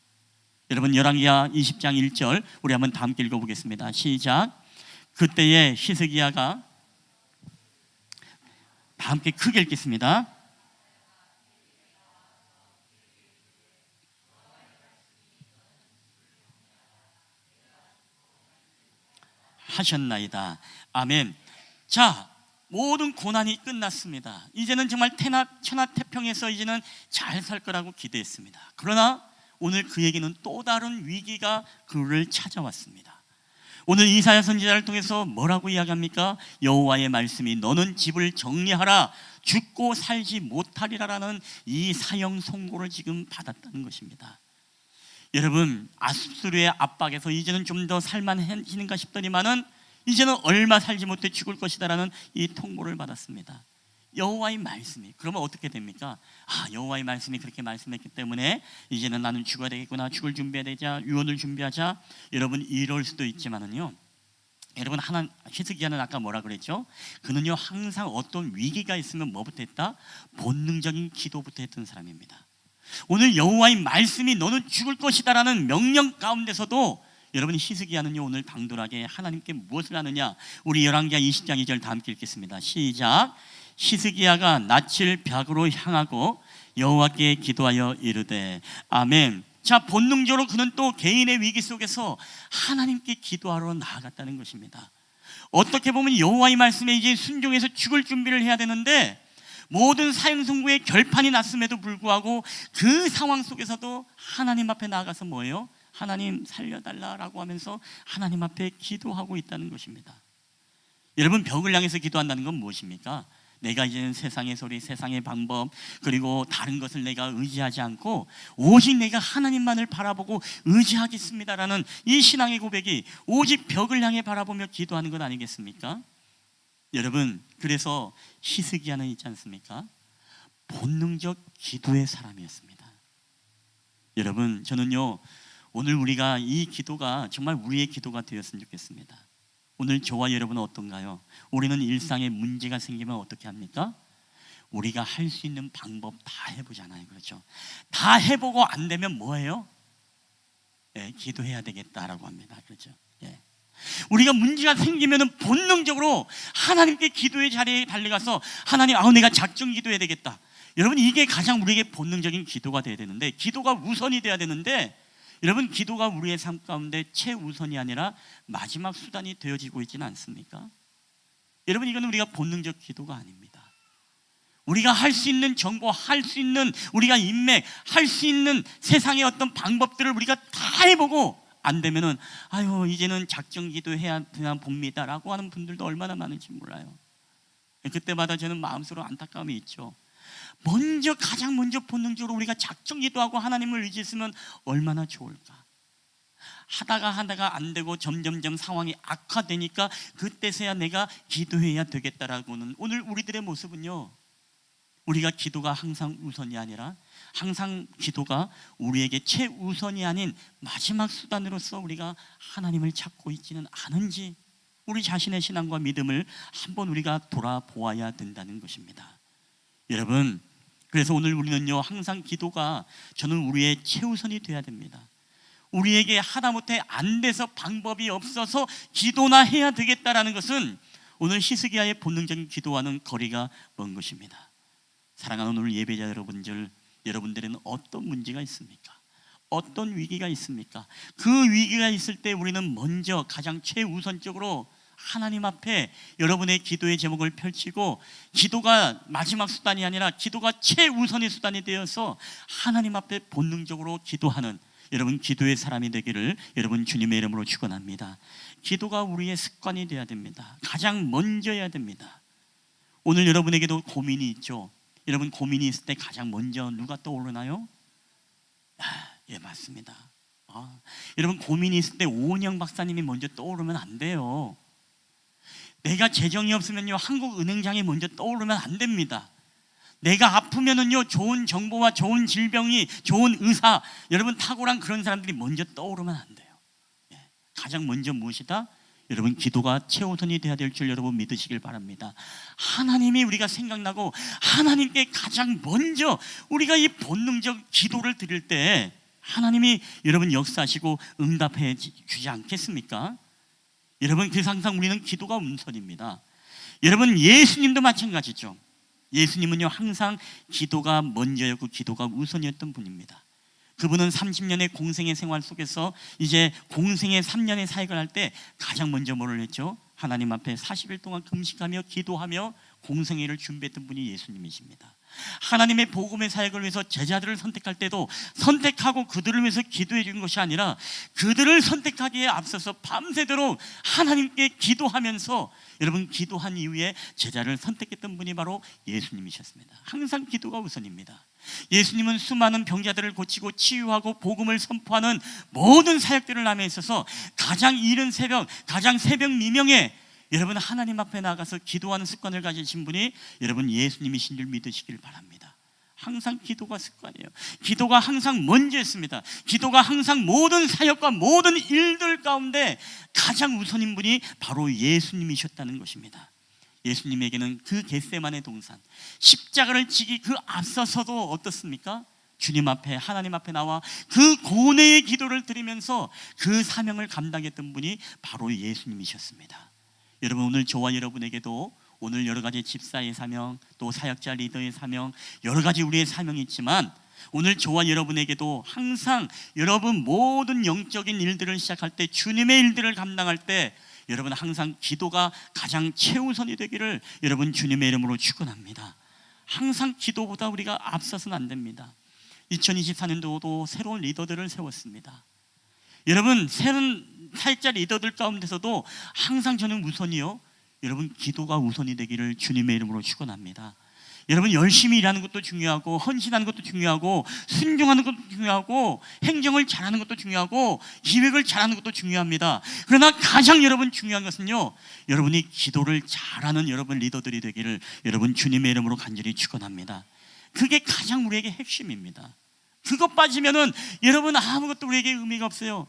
여러분 열왕기하 20장 1절 우리 한번 다 함께 읽어보겠습니다. 시작. 그때에 히스기야가, 다 함께 크게 읽겠습니다. 하셨나이다. 아멘. 자, 모든 고난이 끝났습니다. 이제는 정말 천하태평해서 이제는 잘 살 거라고 기대했습니다. 그러나 오늘 그에게는 또 다른 위기가 그를 찾아왔습니다. 오늘 이사야 선지자를 통해서 뭐라고 이야기합니까? 여호와의 말씀이 너는 집을 정리하라, 죽고 살지 못하리라라는 이 사형 선고를 지금 받았다는 것입니다. 여러분, 아수르의 압박에서 이제는 좀 더 살만해지는가 싶더니만은 이제는 얼마 살지 못해 죽을 것이다라는 이 통보를 받았습니다. 여호와의 말씀이, 그러면 어떻게 됩니까? 여호와의 말씀이 그렇게 말씀했기 때문에 이제는 나는 죽어야 되겠구나, 죽을 준비해야 되자, 유언을 준비하자. 여러분 이럴 수도 있지만은요, 여러분 히스기야는 아까 뭐라 그랬죠? 그는요 항상 어떤 위기가 있으면 뭐부터 했다? 본능적인 기도부터 했던 사람입니다. 오늘 여호와의 말씀이 너는 죽을 것이다라는 명령 가운데서도 여러분 히스기야는요 오늘 당돌하게 하나님께 무엇을 하느냐? 우리 열왕기하 20장 2절 다 함께 읽겠습니다. 시작. 히스기야가 낯을 벽으로 향하고 여호와께 기도하여 이르되 아멘. 자, 본능적으로 그는 또 개인의 위기 속에서 하나님께 기도하러 나아갔다는 것입니다. 어떻게 보면 여호와의 말씀에 이제 순종해서 죽을 준비를 해야 되는데 모든 사형 선고의 결판이 났음에도 불구하고 그 상황 속에서도 하나님 앞에 나아가서 뭐예요? 하나님 살려달라라고 하면서 하나님 앞에 기도하고 있다는 것입니다. 여러분, 벽을 향해서 기도한다는 건 무엇입니까? 내가 이제는 세상의 소리, 세상의 방법, 그리고 다른 것을 내가 의지하지 않고 오직 내가 하나님만을 바라보고 의지하겠습니다라는 이 신앙의 고백이 오직 벽을 향해 바라보며 기도하는 것 아니겠습니까? 여러분, 그래서 히스기야는 있지 않습니까? 본능적 기도의 사람이었습니다. 여러분, 저는요 오늘 우리가 이 기도가 정말 우리의 기도가 되었으면 좋겠습니다. 오늘 저와 여러분은 어떤가요? 우리는 일상에 문제가 생기면 어떻게 합니까? 우리가 할 수 있는 방법 다 해보잖아요. 그렇죠? 다 해보고 안 되면 뭐예요? 기도해야 되겠다라고 합니다. 그렇죠? 우리가 문제가 생기면 본능적으로 하나님께 기도의 자리에 달려가서 하나님, 내가 작정 기도해야 되겠다. 여러분, 이게 가장 우리에게 본능적인 기도가 돼야 되는데, 기도가 우선이 돼야 되는데, 여러분, 기도가 우리의 삶 가운데 최우선이 아니라 마지막 수단이 되어지고 있지는 않습니까? 여러분, 이건 우리가 본능적 기도가 아닙니다. 우리가 할 수 있는 정보, 할 수 있는 우리가 인맥, 할 수 있는 세상의 어떤 방법들을 우리가 다 해보고 안 되면은 이제는 작정 기도해야 되나 봅니다라고 하는 분들도 얼마나 많은지 몰라요. 그때마다 저는 마음속으로 안타까움이 있죠. 가장 먼저 본능적으로 우리가 작정 기도하고 하나님을 의지했으면 얼마나 좋을까. 하다가 안 되고 점점점 상황이 악화되니까 그때서야 내가 기도해야 되겠다라고는, 오늘 우리들의 모습은요, 우리가 기도가 항상 우선이 아니라 항상 기도가 우리에게 최우선이 아닌 마지막 수단으로서 우리가 하나님을 찾고 있지는 않은지 우리 자신의 신앙과 믿음을 한번 우리가 돌아보아야 된다는 것입니다. 여러분, 그래서 오늘 우리는요 항상 기도가, 저는 우리의 최우선이 돼야 됩니다. 우리에게 하다못해 안 돼서 방법이 없어서 기도나 해야 되겠다라는 것은 오늘 히스기야의 본능적인 기도와는 거리가 먼 것입니다. 사랑하는 오늘 예배자 여러분들은 어떤 문제가 있습니까? 어떤 위기가 있습니까? 그 위기가 있을 때 우리는 먼저 가장 최우선적으로 하나님 앞에 여러분의 기도의 제목을 펼치고, 기도가 마지막 수단이 아니라 기도가 최우선의 수단이 되어서 하나님 앞에 본능적으로 기도하는 여러분 기도의 사람이 되기를 여러분 주님의 이름으로 축원합니다. 기도가 우리의 습관이 되어야 됩니다. 가장 먼저 해야 됩니다. 오늘 여러분에게도 고민이 있죠. 여러분 고민이 있을 때 가장 먼저 누가 떠오르나요? 예, 맞습니다. 여러분 고민이 있을 때 오은영 박사님이 먼저 떠오르면 안 돼요. 내가 재정이 없으면요 한국은행장이 먼저 떠오르면 안 됩니다. 내가 아프면은요 좋은 정보와 좋은 질병이 좋은 의사, 여러분 탁월한 그런 사람들이 먼저 떠오르면 안 돼요. 가장 먼저 무엇이다? 여러분 기도가 최우선이 돼야 될 줄 여러분 믿으시길 바랍니다. 하나님이 우리가 생각나고 하나님께 가장 먼저 우리가 이 본능적 기도를 드릴 때 하나님이 여러분 역사하시고 응답해 주지 않겠습니까? 여러분 그래서 항상 우리는 기도가 우선입니다. 여러분 예수님도 마찬가지죠. 예수님은요 항상 기도가 먼저였고 기도가 우선이었던 분입니다. 그분은 30년의 공생의 생활 속에서 이제 공생의 3년의 사역을 할 때 가장 먼저 뭐를 했죠? 하나님 앞에 40일 동안 금식하며 기도하며 공생애를 준비했던 분이 예수님이십니다. 하나님의 복음의 사역을 위해서 제자들을 선택할 때도 선택하고 그들을 위해서 기도해 준 것이 아니라 그들을 선택하기에 앞서서 밤새도록 하나님께 기도하면서 여러분 기도한 이후에 제자를 선택했던 분이 바로 예수님이셨습니다. 항상 기도가 우선입니다. 예수님은 수많은 병자들을 고치고 치유하고 복음을 선포하는 모든 사역들을 함에 있어서 가장 이른 새벽, 가장 새벽 미명에 여러분 하나님 앞에 나가서 기도하는 습관을 가지신 분이 여러분 예수님이신 줄 믿으시길 바랍니다. 항상 기도가 습관이에요. 기도가 항상 먼저였습니다. 기도가 항상 모든 사역과 모든 일들 가운데 가장 우선인 분이 바로 예수님이셨다는 것입니다. 예수님에게는 그 겟세마네 동산 십자가를 지기 그 앞서서도 어떻습니까? 주님 앞에 하나님 앞에 나와 그 고뇌의 기도를 드리면서 그 사명을 감당했던 분이 바로 예수님이셨습니다. 여러분 오늘 저와 여러분에게도 오늘 여러 가지 집사의 사명 또 사역자 리더의 사명 여러 가지 우리의 사명이 있지만 오늘 저와 여러분에게도 항상 여러분 모든 영적인 일들을 시작할 때 주님의 일들을 감당할 때 여러분 항상 기도가 가장 최우선이 되기를 여러분 주님의 이름으로 축원합니다. 항상 기도보다 우리가 앞서서는 안 됩니다. 2024년도도 새로운 리더들을 세웠습니다. 여러분 새로운 사역자 리더들 가운데서도 항상 저는 우선이요 여러분 기도가 우선이 되기를 주님의 이름으로 축원합니다. 여러분 열심히 일하는 것도 중요하고 헌신하는 것도 중요하고 순종하는 것도 중요하고 행정을 잘하는 것도 중요하고 기획을 잘하는 것도 중요합니다. 그러나 가장 여러분 중요한 것은요 여러분이 기도를 잘하는 여러분 리더들이 되기를 여러분 주님의 이름으로 간절히 축원합니다. 그게 가장 우리에게 핵심입니다. 그것 빠지면은 여러분 아무것도 우리에게 의미가 없어요.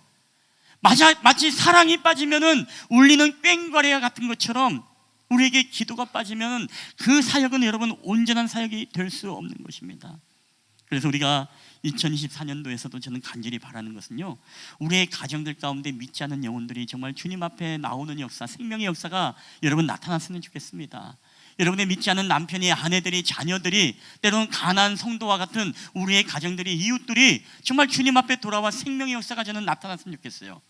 마치 사랑이 빠지면은 울리는 꽹과리와 같은 것처럼 우리에게 기도가 빠지면 그 사역은 여러분 온전한 사역이 될 수 없는 것입니다. 그래서 우리가 2024년도에서도 저는 간절히 바라는 것은요 우리의 가정들 가운데 믿지 않는 영혼들이 정말 주님 앞에 나오는 역사 생명의 역사가 여러분 나타났으면 좋겠습니다. 여러분의 믿지 않는 남편이 아내들이 자녀들이 때로는 가난한 성도와 같은 우리의 가정들이 이웃들이 정말 주님 앞에 돌아와 생명의 역사가 저는 나타났으면 좋겠어요.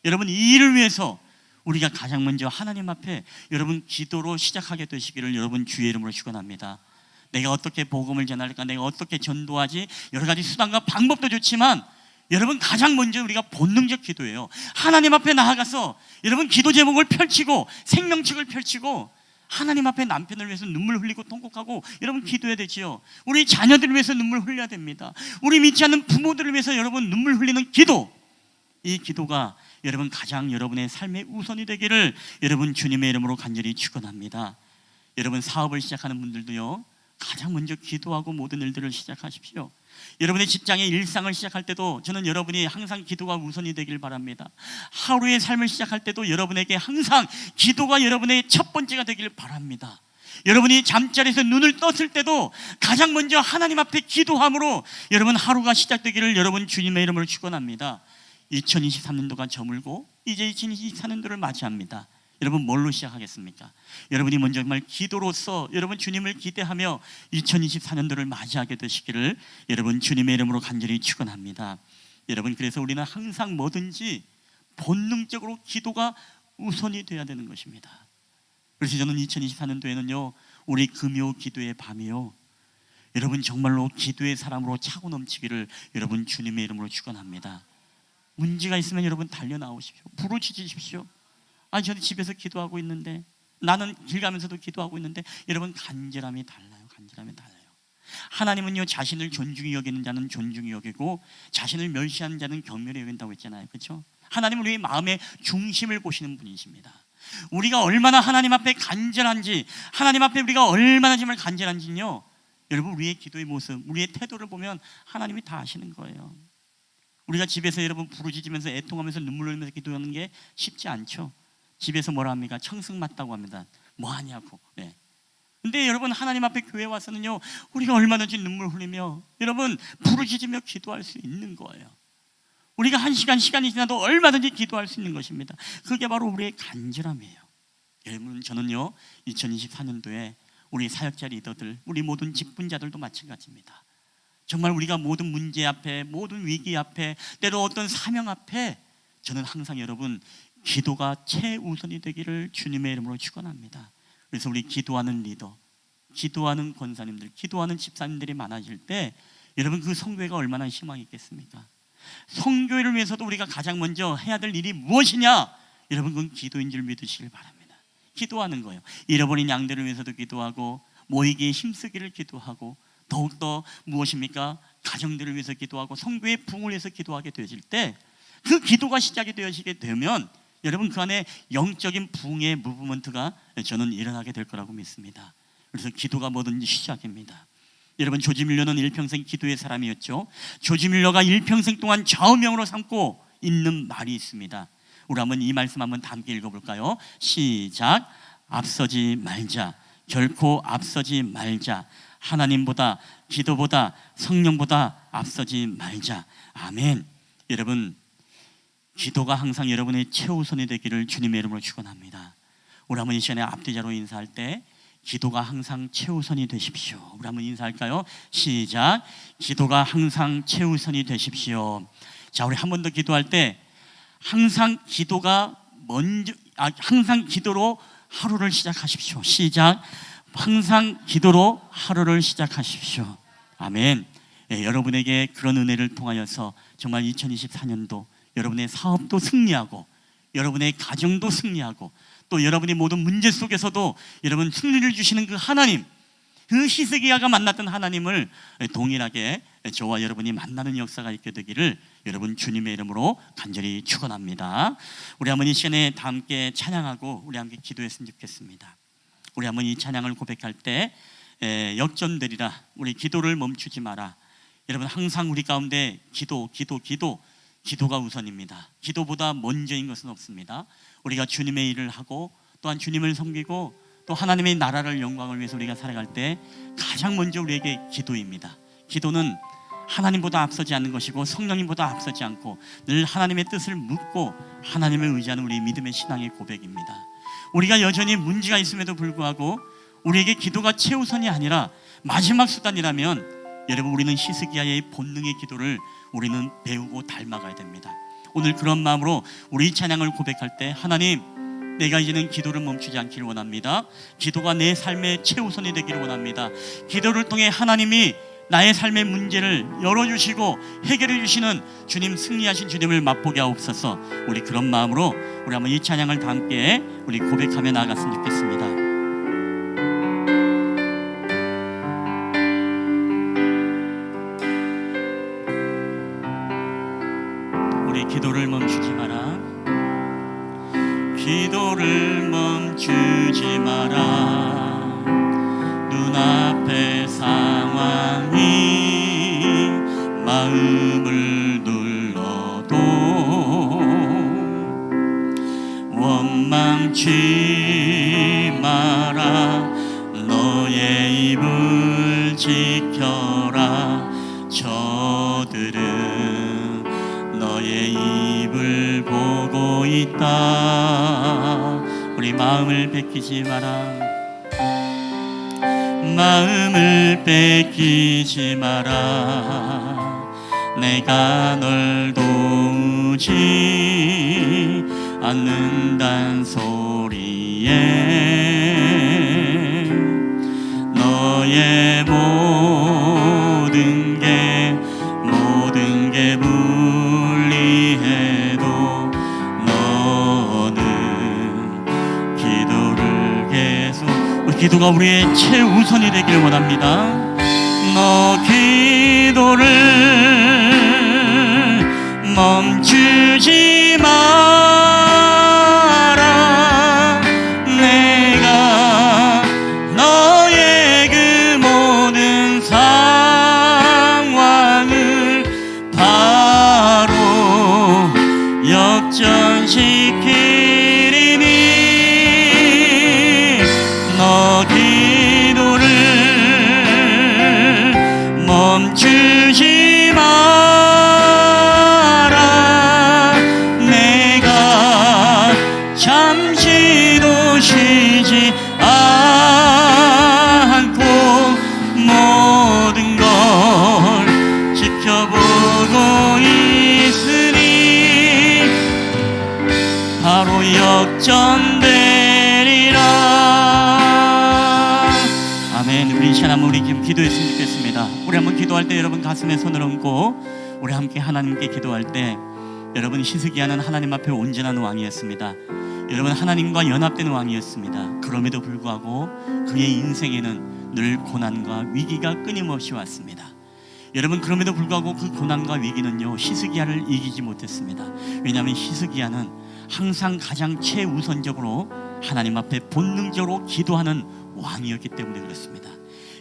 여러분 이 일을 위해서 우리가 가장 먼저 하나님 앞에 여러분 기도로 시작하게 되시기를 여러분 주의 이름으로 축원합니다. 내가 어떻게 복음을 전할까 내가 어떻게 전도하지 여러 가지 수단과 방법도 좋지만 여러분 가장 먼저 우리가 본능적 기도예요. 하나님 앞에 나아가서 여러분 기도 제목을 펼치고 생명책을 펼치고 하나님 앞에 남편을 위해서 눈물 흘리고 통곡하고 여러분 기도해야 되지요. 우리 자녀들을 위해서 눈물 흘려야 됩니다. 우리 믿지 않는 부모들을 위해서 여러분 눈물 흘리는 기도, 이 기도가 여러분 가장 여러분의 삶의 우선이 되기를 여러분 주님의 이름으로 간절히 축원합니다. 여러분 사업을 시작하는 분들도요 가장 먼저 기도하고 모든 일들을 시작하십시오. 여러분의 직장의 일상을 시작할 때도 저는 여러분이 항상 기도가 우선이 되길 바랍니다. 하루의 삶을 시작할 때도 여러분에게 항상 기도가 여러분의 첫 번째가 되길 바랍니다. 여러분이 잠자리에서 눈을 떴을 때도 가장 먼저 하나님 앞에 기도함으로 여러분 하루가 시작되기를 여러분 주님의 이름으로 축원합니다. 2023년도가 저물고 이제 2024년도를 맞이합니다. 여러분 뭘로 시작하겠습니까? 여러분이 먼저 정말 기도로서 여러분 주님을 기대하며 2024년도를 맞이하게 되시기를 여러분 주님의 이름으로 간절히 축원합니다. 여러분 그래서 우리는 항상 뭐든지 본능적으로 기도가 우선이 돼야 되는 것입니다. 그래서 저는 2024년도에는요 우리 금요 기도의 밤이요 여러분 정말로 기도의 사람으로 차고 넘치기를 여러분 주님의 이름으로 축원합니다. 문제가 있으면 여러분 달려 나오십시오. 부르짖으십시오. 아니 저도 집에서 기도하고 있는데, 나는 길 가면서도 기도하고 있는데, 여러분 간절함이 달라요. 간절함이 달라요. 하나님은요 자신을 존중히 여기는 자는 존중히 여기고 자신을 멸시하는 자는 경멸히 여긴다고 했잖아요. 그렇죠? 하나님은 우리의 마음의 중심을 보시는 분이십니다. 우리가 얼마나 하나님 앞에 간절한지, 하나님 앞에 우리가 얼마나 정말 간절한지요, 여러분 우리의 기도의 모습, 우리의 태도를 보면 하나님이 다 아시는 거예요. 우리가 집에서 여러분 부르짖으면서 애통하면서 눈물 흘리면서 기도하는 게 쉽지 않죠. 집에서 뭐라 합니까? 청승 맞다고 합니다. 뭐 하냐고. 네. 근데 여러분 하나님 앞에 교회 와서는요, 우리가 얼마든지 눈물 흘리며 여러분 부르짖으며 기도할 수 있는 거예요. 우리가 한 시간이 지나도 얼마든지 기도할 수 있는 것입니다. 그게 바로 우리의 간절함이에요. 여러분 저는요 2024년도에 우리 사역자 리더들, 우리 모든 직분자들도 마찬가지입니다. 정말 우리가 모든 문제 앞에, 모든 위기 앞에, 때로 어떤 사명 앞에 저는 항상 여러분 기도가 최우선이 되기를 주님의 이름으로 축원합니다. 그래서 우리 기도하는 리더, 기도하는 권사님들, 기도하는 집사님들이 많아질 때 여러분 그 성교회가 얼마나 희망이 있겠습니까? 성교회를 위해서도 우리가 가장 먼저 해야 될 일이 무엇이냐? 여러분 그건 기도인 줄 믿으시길 바랍니다. 기도하는 거예요. 잃어버린 양들을 위해서도 기도하고, 모이기에 힘쓰기를 기도하고, 더욱더 무엇입니까? 가정들을 위해서 기도하고 성교의 부흥을 위해서 기도하게 되어질 때, 그 기도가 시작이 되어지게 되면 여러분 그 안에 영적인 부흥의 무브먼트가 저는 일어나게 될 거라고 믿습니다. 그래서 기도가 뭐든지 시작입니다. 여러분 조지 밀러는 일평생 기도의 사람이었죠. 조지 밀러가 일평생 동안 좌우명으로 삼고 있는 말이 있습니다. 우리 한번 이 말씀 한번 다 함께 읽어볼까요? 시작. 앞서지 말자. 결코 앞서지 말자. 하나님보다, 기도보다, 성령보다 앞서지 말자. 아멘. 여러분 기도가 항상 여러분의 최우선이 되기를 주님의 이름으로 축원합니다. 우리 한번 이 시간에 앞뒤자로 인사할 때 기도가 항상 최우선이 되십시오. 우리 한번 인사할까요? 시작. 기도가 항상 최우선이 되십시오. 자, 우리 한 번 더 기도할 때 항상 기도가 먼저, 항상 기도로 하루를 시작하십시오. 시작. 항상 기도로 하루를 시작하십시오. 아멘. 예, 여러분에게 그런 은혜를 통하여서 정말 2024년도 여러분의 사업도 승리하고, 여러분의 가정도 승리하고, 또 여러분의 모든 문제 속에서도 여러분 승리를 주시는 그 하나님, 그 히스기야가 만났던 하나님을 동일하게 저와 여러분이 만나는 역사가 있게 되기를 여러분 주님의 이름으로 간절히 축원합니다. 우리 한번 이 시간에 다 함께 찬양하고 우리 함께 기도했으면 좋겠습니다. 우리 한번 이 찬양을 고백할 때 역전되리라, 우리 기도를 멈추지 마라. 여러분 항상 우리 가운데 기도가 우선입니다. 기도보다 먼저인 것은 없습니다. 우리가 주님의 일을 하고 또한 주님을 섬기고 또 하나님의 나라를 영광을 위해서 우리가 살아갈 때 가장 먼저 우리에게 기도입니다. 기도는 하나님보다 앞서지 않는 것이고 성령님보다 앞서지 않고 늘 하나님의 뜻을 묻고 하나님을 의지하는 우리 믿음의 신앙의 고백입니다. 우리가 여전히 문제가 있음에도 불구하고 우리에게 기도가 최우선이 아니라 마지막 수단이라면 여러분 우리는 히스기야의 본능의 기도를 우리는 배우고 닮아가야 됩니다. 오늘 그런 마음으로 우리 이 찬양을 고백할 때 하나님, 내가 이제는 기도를 멈추지 않기를 원합니다. 기도가 내 삶의 최우선이 되기를 원합니다. 기도를 통해 하나님이 나의 삶의 문제를 열어주시고 해결해 주시는 주님, 승리하신 주님을 맛보게 하옵소서. 우리 그런 마음으로 우리 한번 이 찬양을 다 함께 우리 고백하며 나아갔으면 좋겠습니다. 우리 기도를 멈추지 마라. 기도를 멈추지 마라. 눈앞의 상황이 마음을 눌러도 원망치 마라. 너의 입을 지켜라. 저들은 너의 입을 보고 있다. 우리 마음을 뺏기지 마라. 마음을 뺏기지 마라. 내가 널 도우지 않는단 소리에 너의 모든 게 불리해도 너는 기도가 우리의 최우선이 되기를 원합니다. 너 기도를 멈추지 마라. 내가 너의 그 모든 상황을 바로 역전시키리니 너 기도를 멈추지 마라. 내가 잠시도 쉬지 않고 모든 걸 지켜보고 있으니 바로 역전되리라. 아멘. 우리 이 시간 한번 우리 기도했으면 좋겠습니다. 우리 한번 기도할 때 여러분 가슴에 손을 얹고 우리 함께 하나님께 기도할 때 여러분 히스기야는 하나님 앞에 온전한 왕이었습니다. 여러분 하나님과 연합된 왕이었습니다. 그럼에도 불구하고 그의 인생에는 늘 고난과 위기가 끊임없이 왔습니다. 여러분 그럼에도 불구하고 그 고난과 위기는요 히스기야를 이기지 못했습니다. 왜냐하면 히스기야는 항상 가장 최우선적으로 하나님 앞에 본능적으로 기도하는 왕이었기 때문에 그렇습니다.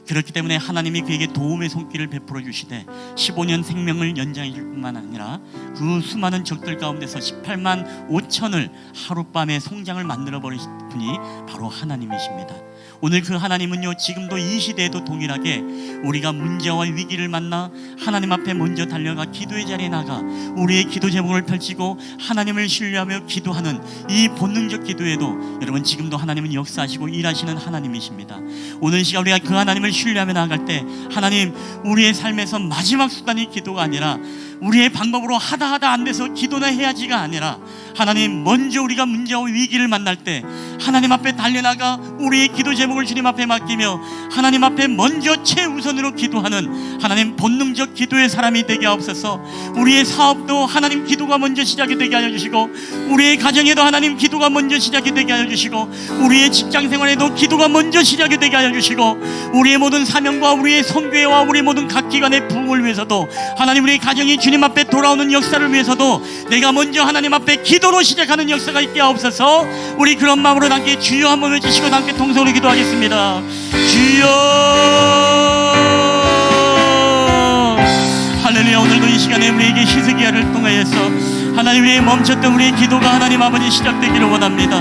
그렇기 때문에 하나님이 그에게 도움의 손길을 베풀어 주시되 15년 생명을 연장해 줄 뿐만 아니라 그 수많은 적들 가운데서 18만 5천을 하룻밤에 송장을 만들어 버리신 분이 바로 하나님이십니다. 오늘 그 하나님은요 지금도 이 시대에도 동일하게 우리가 문제와 위기를 만나 하나님 앞에 먼저 달려가 기도의 자리에 나가 우리의 기도 제목을 펼치고 하나님을 신뢰하며 기도하는 이 본능적 기도에도 여러분 지금도 하나님은 역사하시고 일하시는 하나님이십니다. 오늘 시간 우리가 그 하나님을 신뢰하며 나아갈 때 하나님 우리의 삶에서 마지막 수단이 기도가 아니라 우리의 방법으로 하다 안 돼서 기도나 해야지가 아니라 하나님 먼저 우리가 문제와 위기를 만날 때 하나님 앞에 달려나가 우리의 기도 제목을 주님 앞에 맡기며 하나님 앞에 먼저 최우선으로 기도하는 하나님 본능적 기도의 사람이 되게 하옵소서. 우리의 사업도 하나님 기도가 먼저 시작이 되게 하여 주시고 우리의 가정에도 하나님 기도가 먼저 시작이 되게 하여 주시고 우리의 직장생활에도 기도가 먼저 시작이 되게 하여 주시고 우리의 모든 사명과 우리의 선교회와 우리의 모든 각 기관의 부흥을 위해서도 하나님 우리의 가정이 주님 앞에 돌아오는 역사를 위해서도 내가 먼저 하나님 앞에 기도로 시작하는 역사가 있게 하옵소서. 우리 그런 마음으로 함께 주여 한번 외치시고 함께 통성으로 기도하겠습니다. 주여 할렐루야. 오늘도 이 시간에 우리에게 히스기야를 통하여서 하나님 우리의 멈췄던 우리의 기도가 하나님 아버지 시작되기를 원합니다.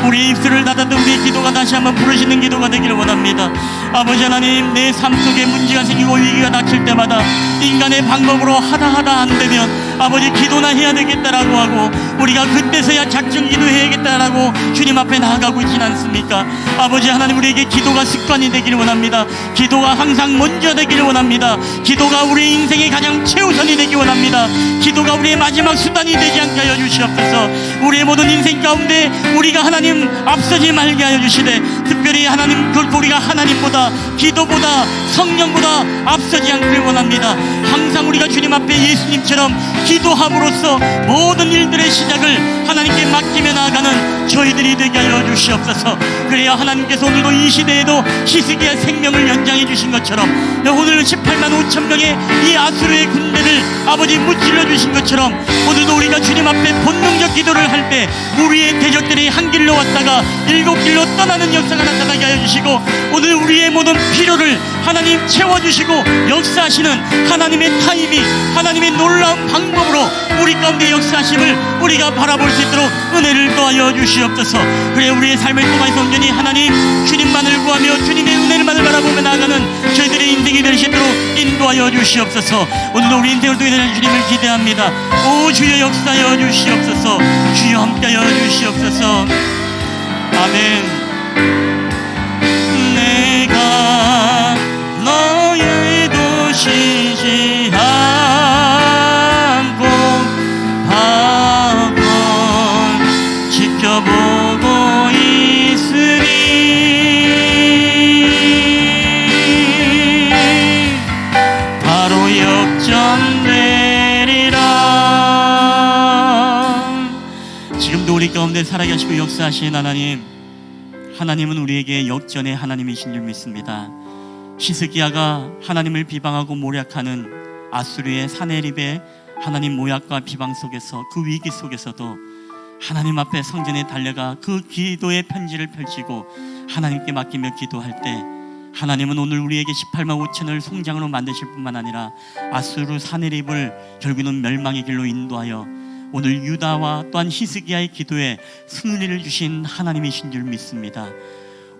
우리의 입술을 닫았던 우리의 기도가 다시 한번 부르시는 기도가 되기를 원합니다. 아버지 하나님 내 삶 속에 문제가 생기고 위기가 닥칠 때마다 인간의 방법으로 하다 안 되면 아버지 기도나 해야 되겠다라고 하고 우리가 그때서야 작정 기도해야겠다라고 주님 앞에 나아가고 있지 않습니까? 아버지 하나님 우리에게 기도가 습관이 되기를 원합니다. 기도가 항상 먼저 되기를 원합니다. 기도가 우리의 인생의 가장 최우선이 되기 원합니다. 기도가 우리의 마지막 수단이 되지 않게 하여 주시옵소서. 우리의 모든 인생 가운데 우리가 하나님 앞서지 말게 하여 주시되 특별히 하나님 결코 우리가 하나님보다 기도보다 성령보다 앞서지 않기를 원합니다. 항상 우리가 주님 앞에 예수님처럼 기도함으로써 모든 일들의 시작을 하나님께 맡기며 나아가는 저희들이 되게 하여 주시옵소서. 그래야 하나님께서 오늘도 이 시대에도 히스기야 생명을 연장해 주신 것처럼 오늘 18만 5천 명의 이 아수르의 군대를 아버지 무찔러 주신 것처럼 오늘도 우리가 주님 앞에 본능적 기도를 할 때 우리의 대적들이 한 길로 왔다가 7길로 떠나는 역사가 나타나게 하여 주시고 오늘 우리의 모든 필요를 하나님 채워주시고 역사하시는 하나님의 타임이 하나님의 놀라운 방법으로 우리 가운데 역사하심을 우리가 바라볼 수 있도록 은혜를 더하여 주시옵소서. 그래 우리의 삶을 통하여서 온전히 하나님 주님만을 구하며 주님의 은혜만을 바라보며 나아가는 저희들의 인생이 될 수 있도록 인도하여 주시옵소서. 오늘도 우리 인생을 통해 주님을 기대합니다. 오 주여 역사하여 주시옵소서. 주여 함께하여 주시옵소서. 아멘. 내가 너의 도시지 않고 밤을 지켜보고 있으니 바로 역전되리라. 지금도 우리 가운데 살아계시고 역사하신 하나님 하나님은 우리에게 역전의 하나님이신 줄 믿습니다. 히스기야가 하나님을 비방하고 모략하는 아수르의 사네립의 하나님 모략과 비방 속에서, 그 위기 속에서도 하나님 앞에 성전에 달려가 그 기도의 편지를 펼치고 하나님께 맡기며 기도할 때, 하나님은 오늘 우리에게 18만 5천을 송장으로 만드실 뿐만 아니라 아수르 사네립을 결국은 멸망의 길로 인도하여 오늘 유다와 또한 히스기야의 기도에 승리를 주신 하나님이신 줄 믿습니다.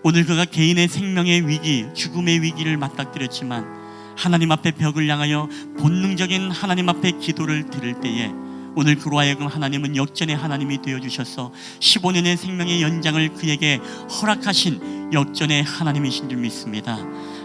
오늘 그가 개인의 생명의 위기, 죽음의 위기를 맞닥뜨렸지만 하나님 앞에 벽을 향하여 본능적인 하나님 앞에 기도를 드릴 때에 오늘 그로 하여금 하나님은 역전의 하나님이 되어주셔서 15년의 생명의 연장을 그에게 허락하신 역전의 하나님이신 줄 믿습니다.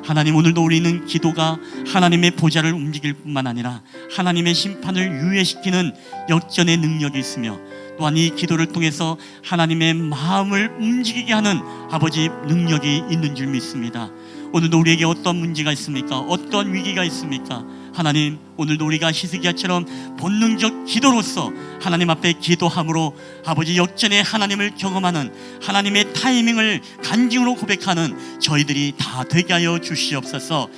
하나님, 오늘도 우리는 기도가 하나님의 보좌를 움직일 뿐만 아니라 하나님의 심판을 유예시키는 역전의 능력이 있으며, 또한 이 기도를 통해서 하나님의 마음을 움직이게 하는 아버지 능력이 있는 줄 믿습니다. 오늘도 우리에게 어떤 문제가 있습니까? 어떤 위기가 있습니까? 하나님, 오늘도 우리가 히스기야처럼 본능적 기도로서 하나님 앞에 기도함으로 아버지 역전의 하나님을 경험하는, 하나님의 타이밍을 간증으로 고백하는 저희들이 다 되게 하여 주시옵소서.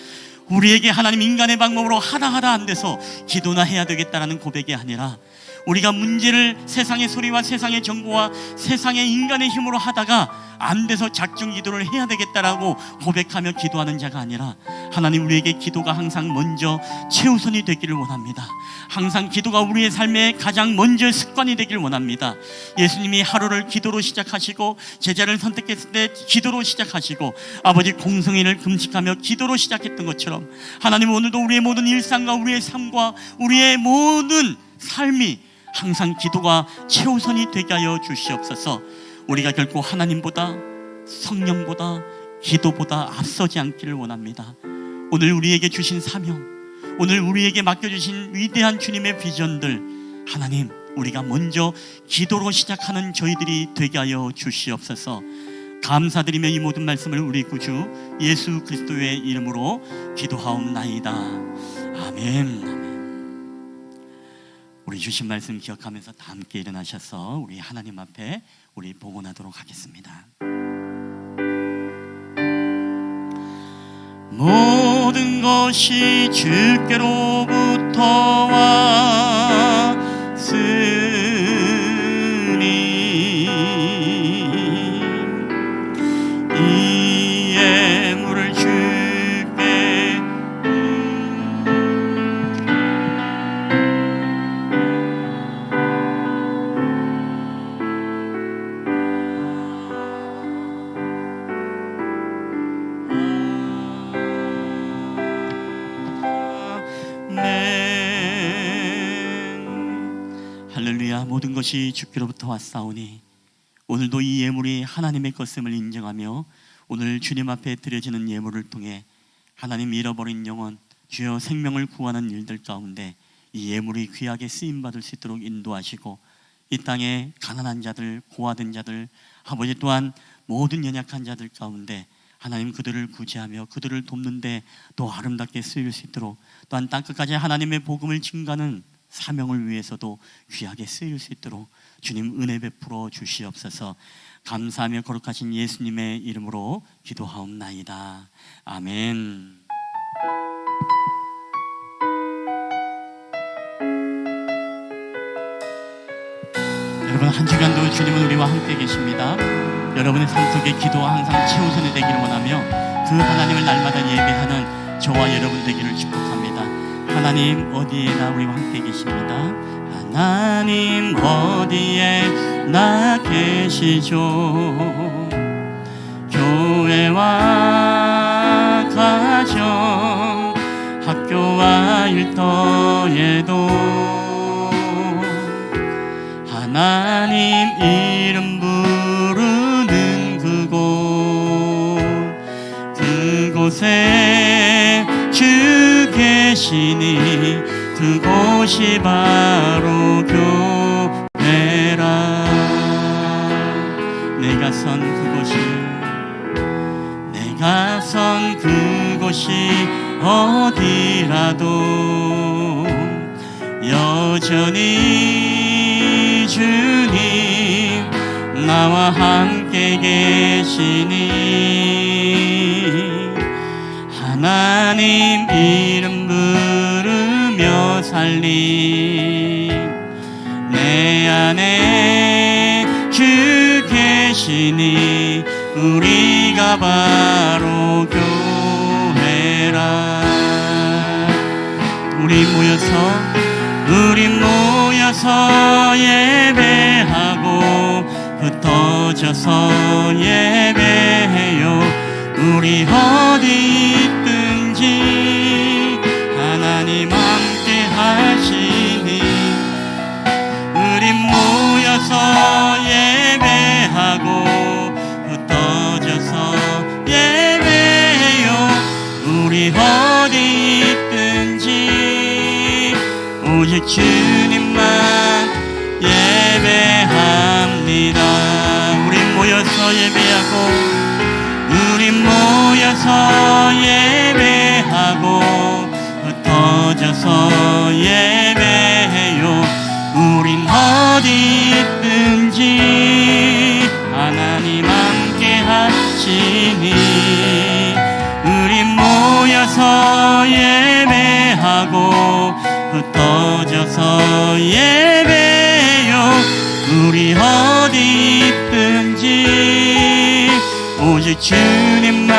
우리에게 하나님 인간의 방법으로 하다 안 돼서 기도나 해야 되겠다라는 고백이 아니라, 우리가 문제를 세상의 소리와 세상의 정보와 세상의 인간의 힘으로 하다가 안 돼서 작정 기도를 해야 되겠다라고 고백하며 기도하는 자가 아니라, 하나님, 우리에게 기도가 항상 먼저 최우선이 되기를 원합니다. 항상 기도가 우리의 삶의 가장 먼저의 습관이 되기를 원합니다. 예수님이 하루를 기도로 시작하시고 제자를 선택했을 때 기도로 시작하시고 아버지 공성회를 금식하며 기도로 시작했던 것처럼, 하나님, 오늘도 우리의 모든 일상과 우리의 삶과 우리의 모든 삶이 항상 기도가 최우선이 되게 하여 주시옵소서. 우리가 결코 하나님보다, 성령보다, 기도보다 앞서지 않기를 원합니다. 오늘 우리에게 주신 사명, 오늘 우리에게 맡겨주신 위대한 주님의 비전들, 하나님, 우리가 먼저 기도로 시작하는 저희들이 되게 하여 주시옵소서. 감사드리며 이 모든 말씀을 우리 구주 예수 그리스도의 이름으로 기도하옵나이다. 아멘. 우리 주신 말씀 기억하면서 다 함께 일어나셔서 우리 하나님 앞에 우리 봉헌하도록 하겠습니다. 모든 것이 주께로부터 왔으니 이 예물을 주께 할렐루야. 모든 것이 주께로부터 왔사오니 오늘도 이 예물이 하나님의 것임을 인정하며 오늘 주님 앞에 드려지는 예물을 통해 하나님 잃어버린 영혼, 주여 생명을 구하는 일들 가운데 이 예물이 귀하게 쓰임받을 수 있도록 인도하시고, 이 땅에 가난한 자들, 고아된 자들, 아버지 또한 모든 연약한 자들 가운데 하나님 그들을 구제하며 그들을 돕는데 또 아름답게 쓰일 수 있도록, 또한 땅끝까지 하나님의 복음을 증가하는 사명을 위해서도 귀하게 쓰일 수 있도록 주님 은혜 베풀어 주시옵소서. 감사하며 거룩하신 예수님의 이름으로 기도하옵나이다. 아멘. 여러분, 한 주간도 주님은 우리와 함께 계십니다. 여러분의 삶 속에 기도가 항상 최우선이 되기를 원하며 그 하나님을 날마다 예배하는 저와 여러분 되기를 축복합니다. 하나님 어디에나 우리와 함께 계십니다. 하나님 어디에 나 계시죠. 교회와 가정, 학교와 일터에도 하나님 이름 부르는 그곳에 주 계시니 그곳이 바로 교회라. 내가 선 그곳이 어디라도 여전히 주님 나와 함께 계시니 하나님 이름 부르며 살림 내 안에 주 계시니 우리가 바로 교회라. 우리 모여서 예배하고 흩어져서 예배해요. 우리 어디 있든지 하나님 함께 하시니 우리 모여서 예배하고 흩어져서 예배해요. 우리 어디 있든지 오직 주님만 예배합니다. 우리 모여서 예배하고 흩어져서 예배해요. 우린 어디 있든지 하나님 함께 하시니 우리 모여서 예배하고 흩어져서 예배해요. 우리 어디 있든지 오직 주님만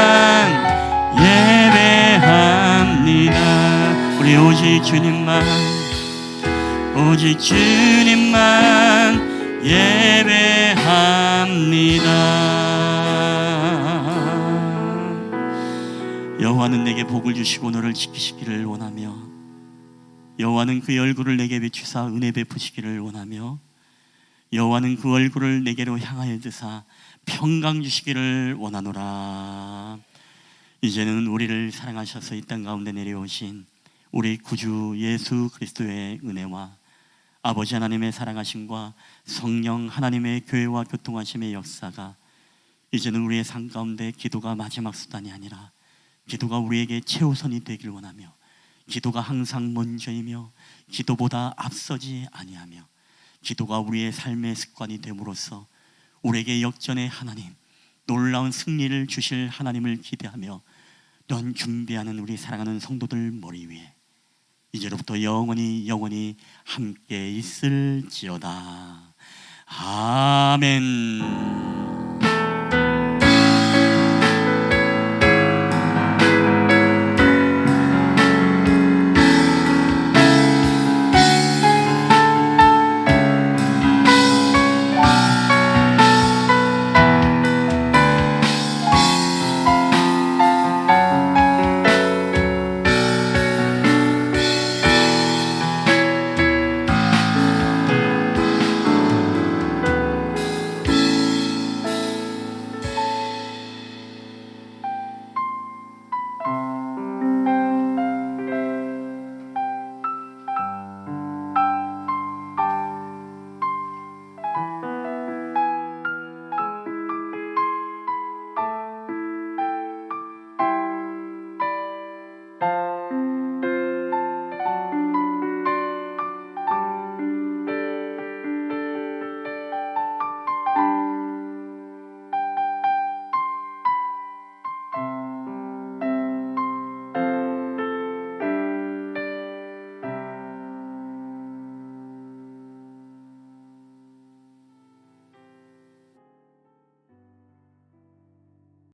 예배합니다. 우리 오직 주님만 예배합니다. 여호와는 내게 복을 주시고 너를 지키시기를 원하며 여호와는 그 얼굴을 내게 비추사 은혜 베푸시기를 원하며 여호와는 그 얼굴을 내게로 향하여 드사 평강 주시기를 원하노라. 이제는 우리를 사랑하셔서 이 땅 가운데 내려오신 우리 구주 예수 그리스도의 은혜와 아버지 하나님의 사랑하심과 성령 하나님의 교회와 교통하심의 역사가 이제는 우리의 삶 가운데 기도가 마지막 수단이 아니라 기도가 우리에게 최우선이 되길 원하며 기도가 항상 먼저이며 기도보다 앞서지 아니하며 기도가 우리의 삶의 습관이 됨으로써 우리에게 역전의 하나님, 놀라운 승리를 주실 하나님을 기대하며 넌 준비하는 우리 사랑하는 성도들 머리 위에 이제로부터 영원히 함께 있을지어다. 아멘.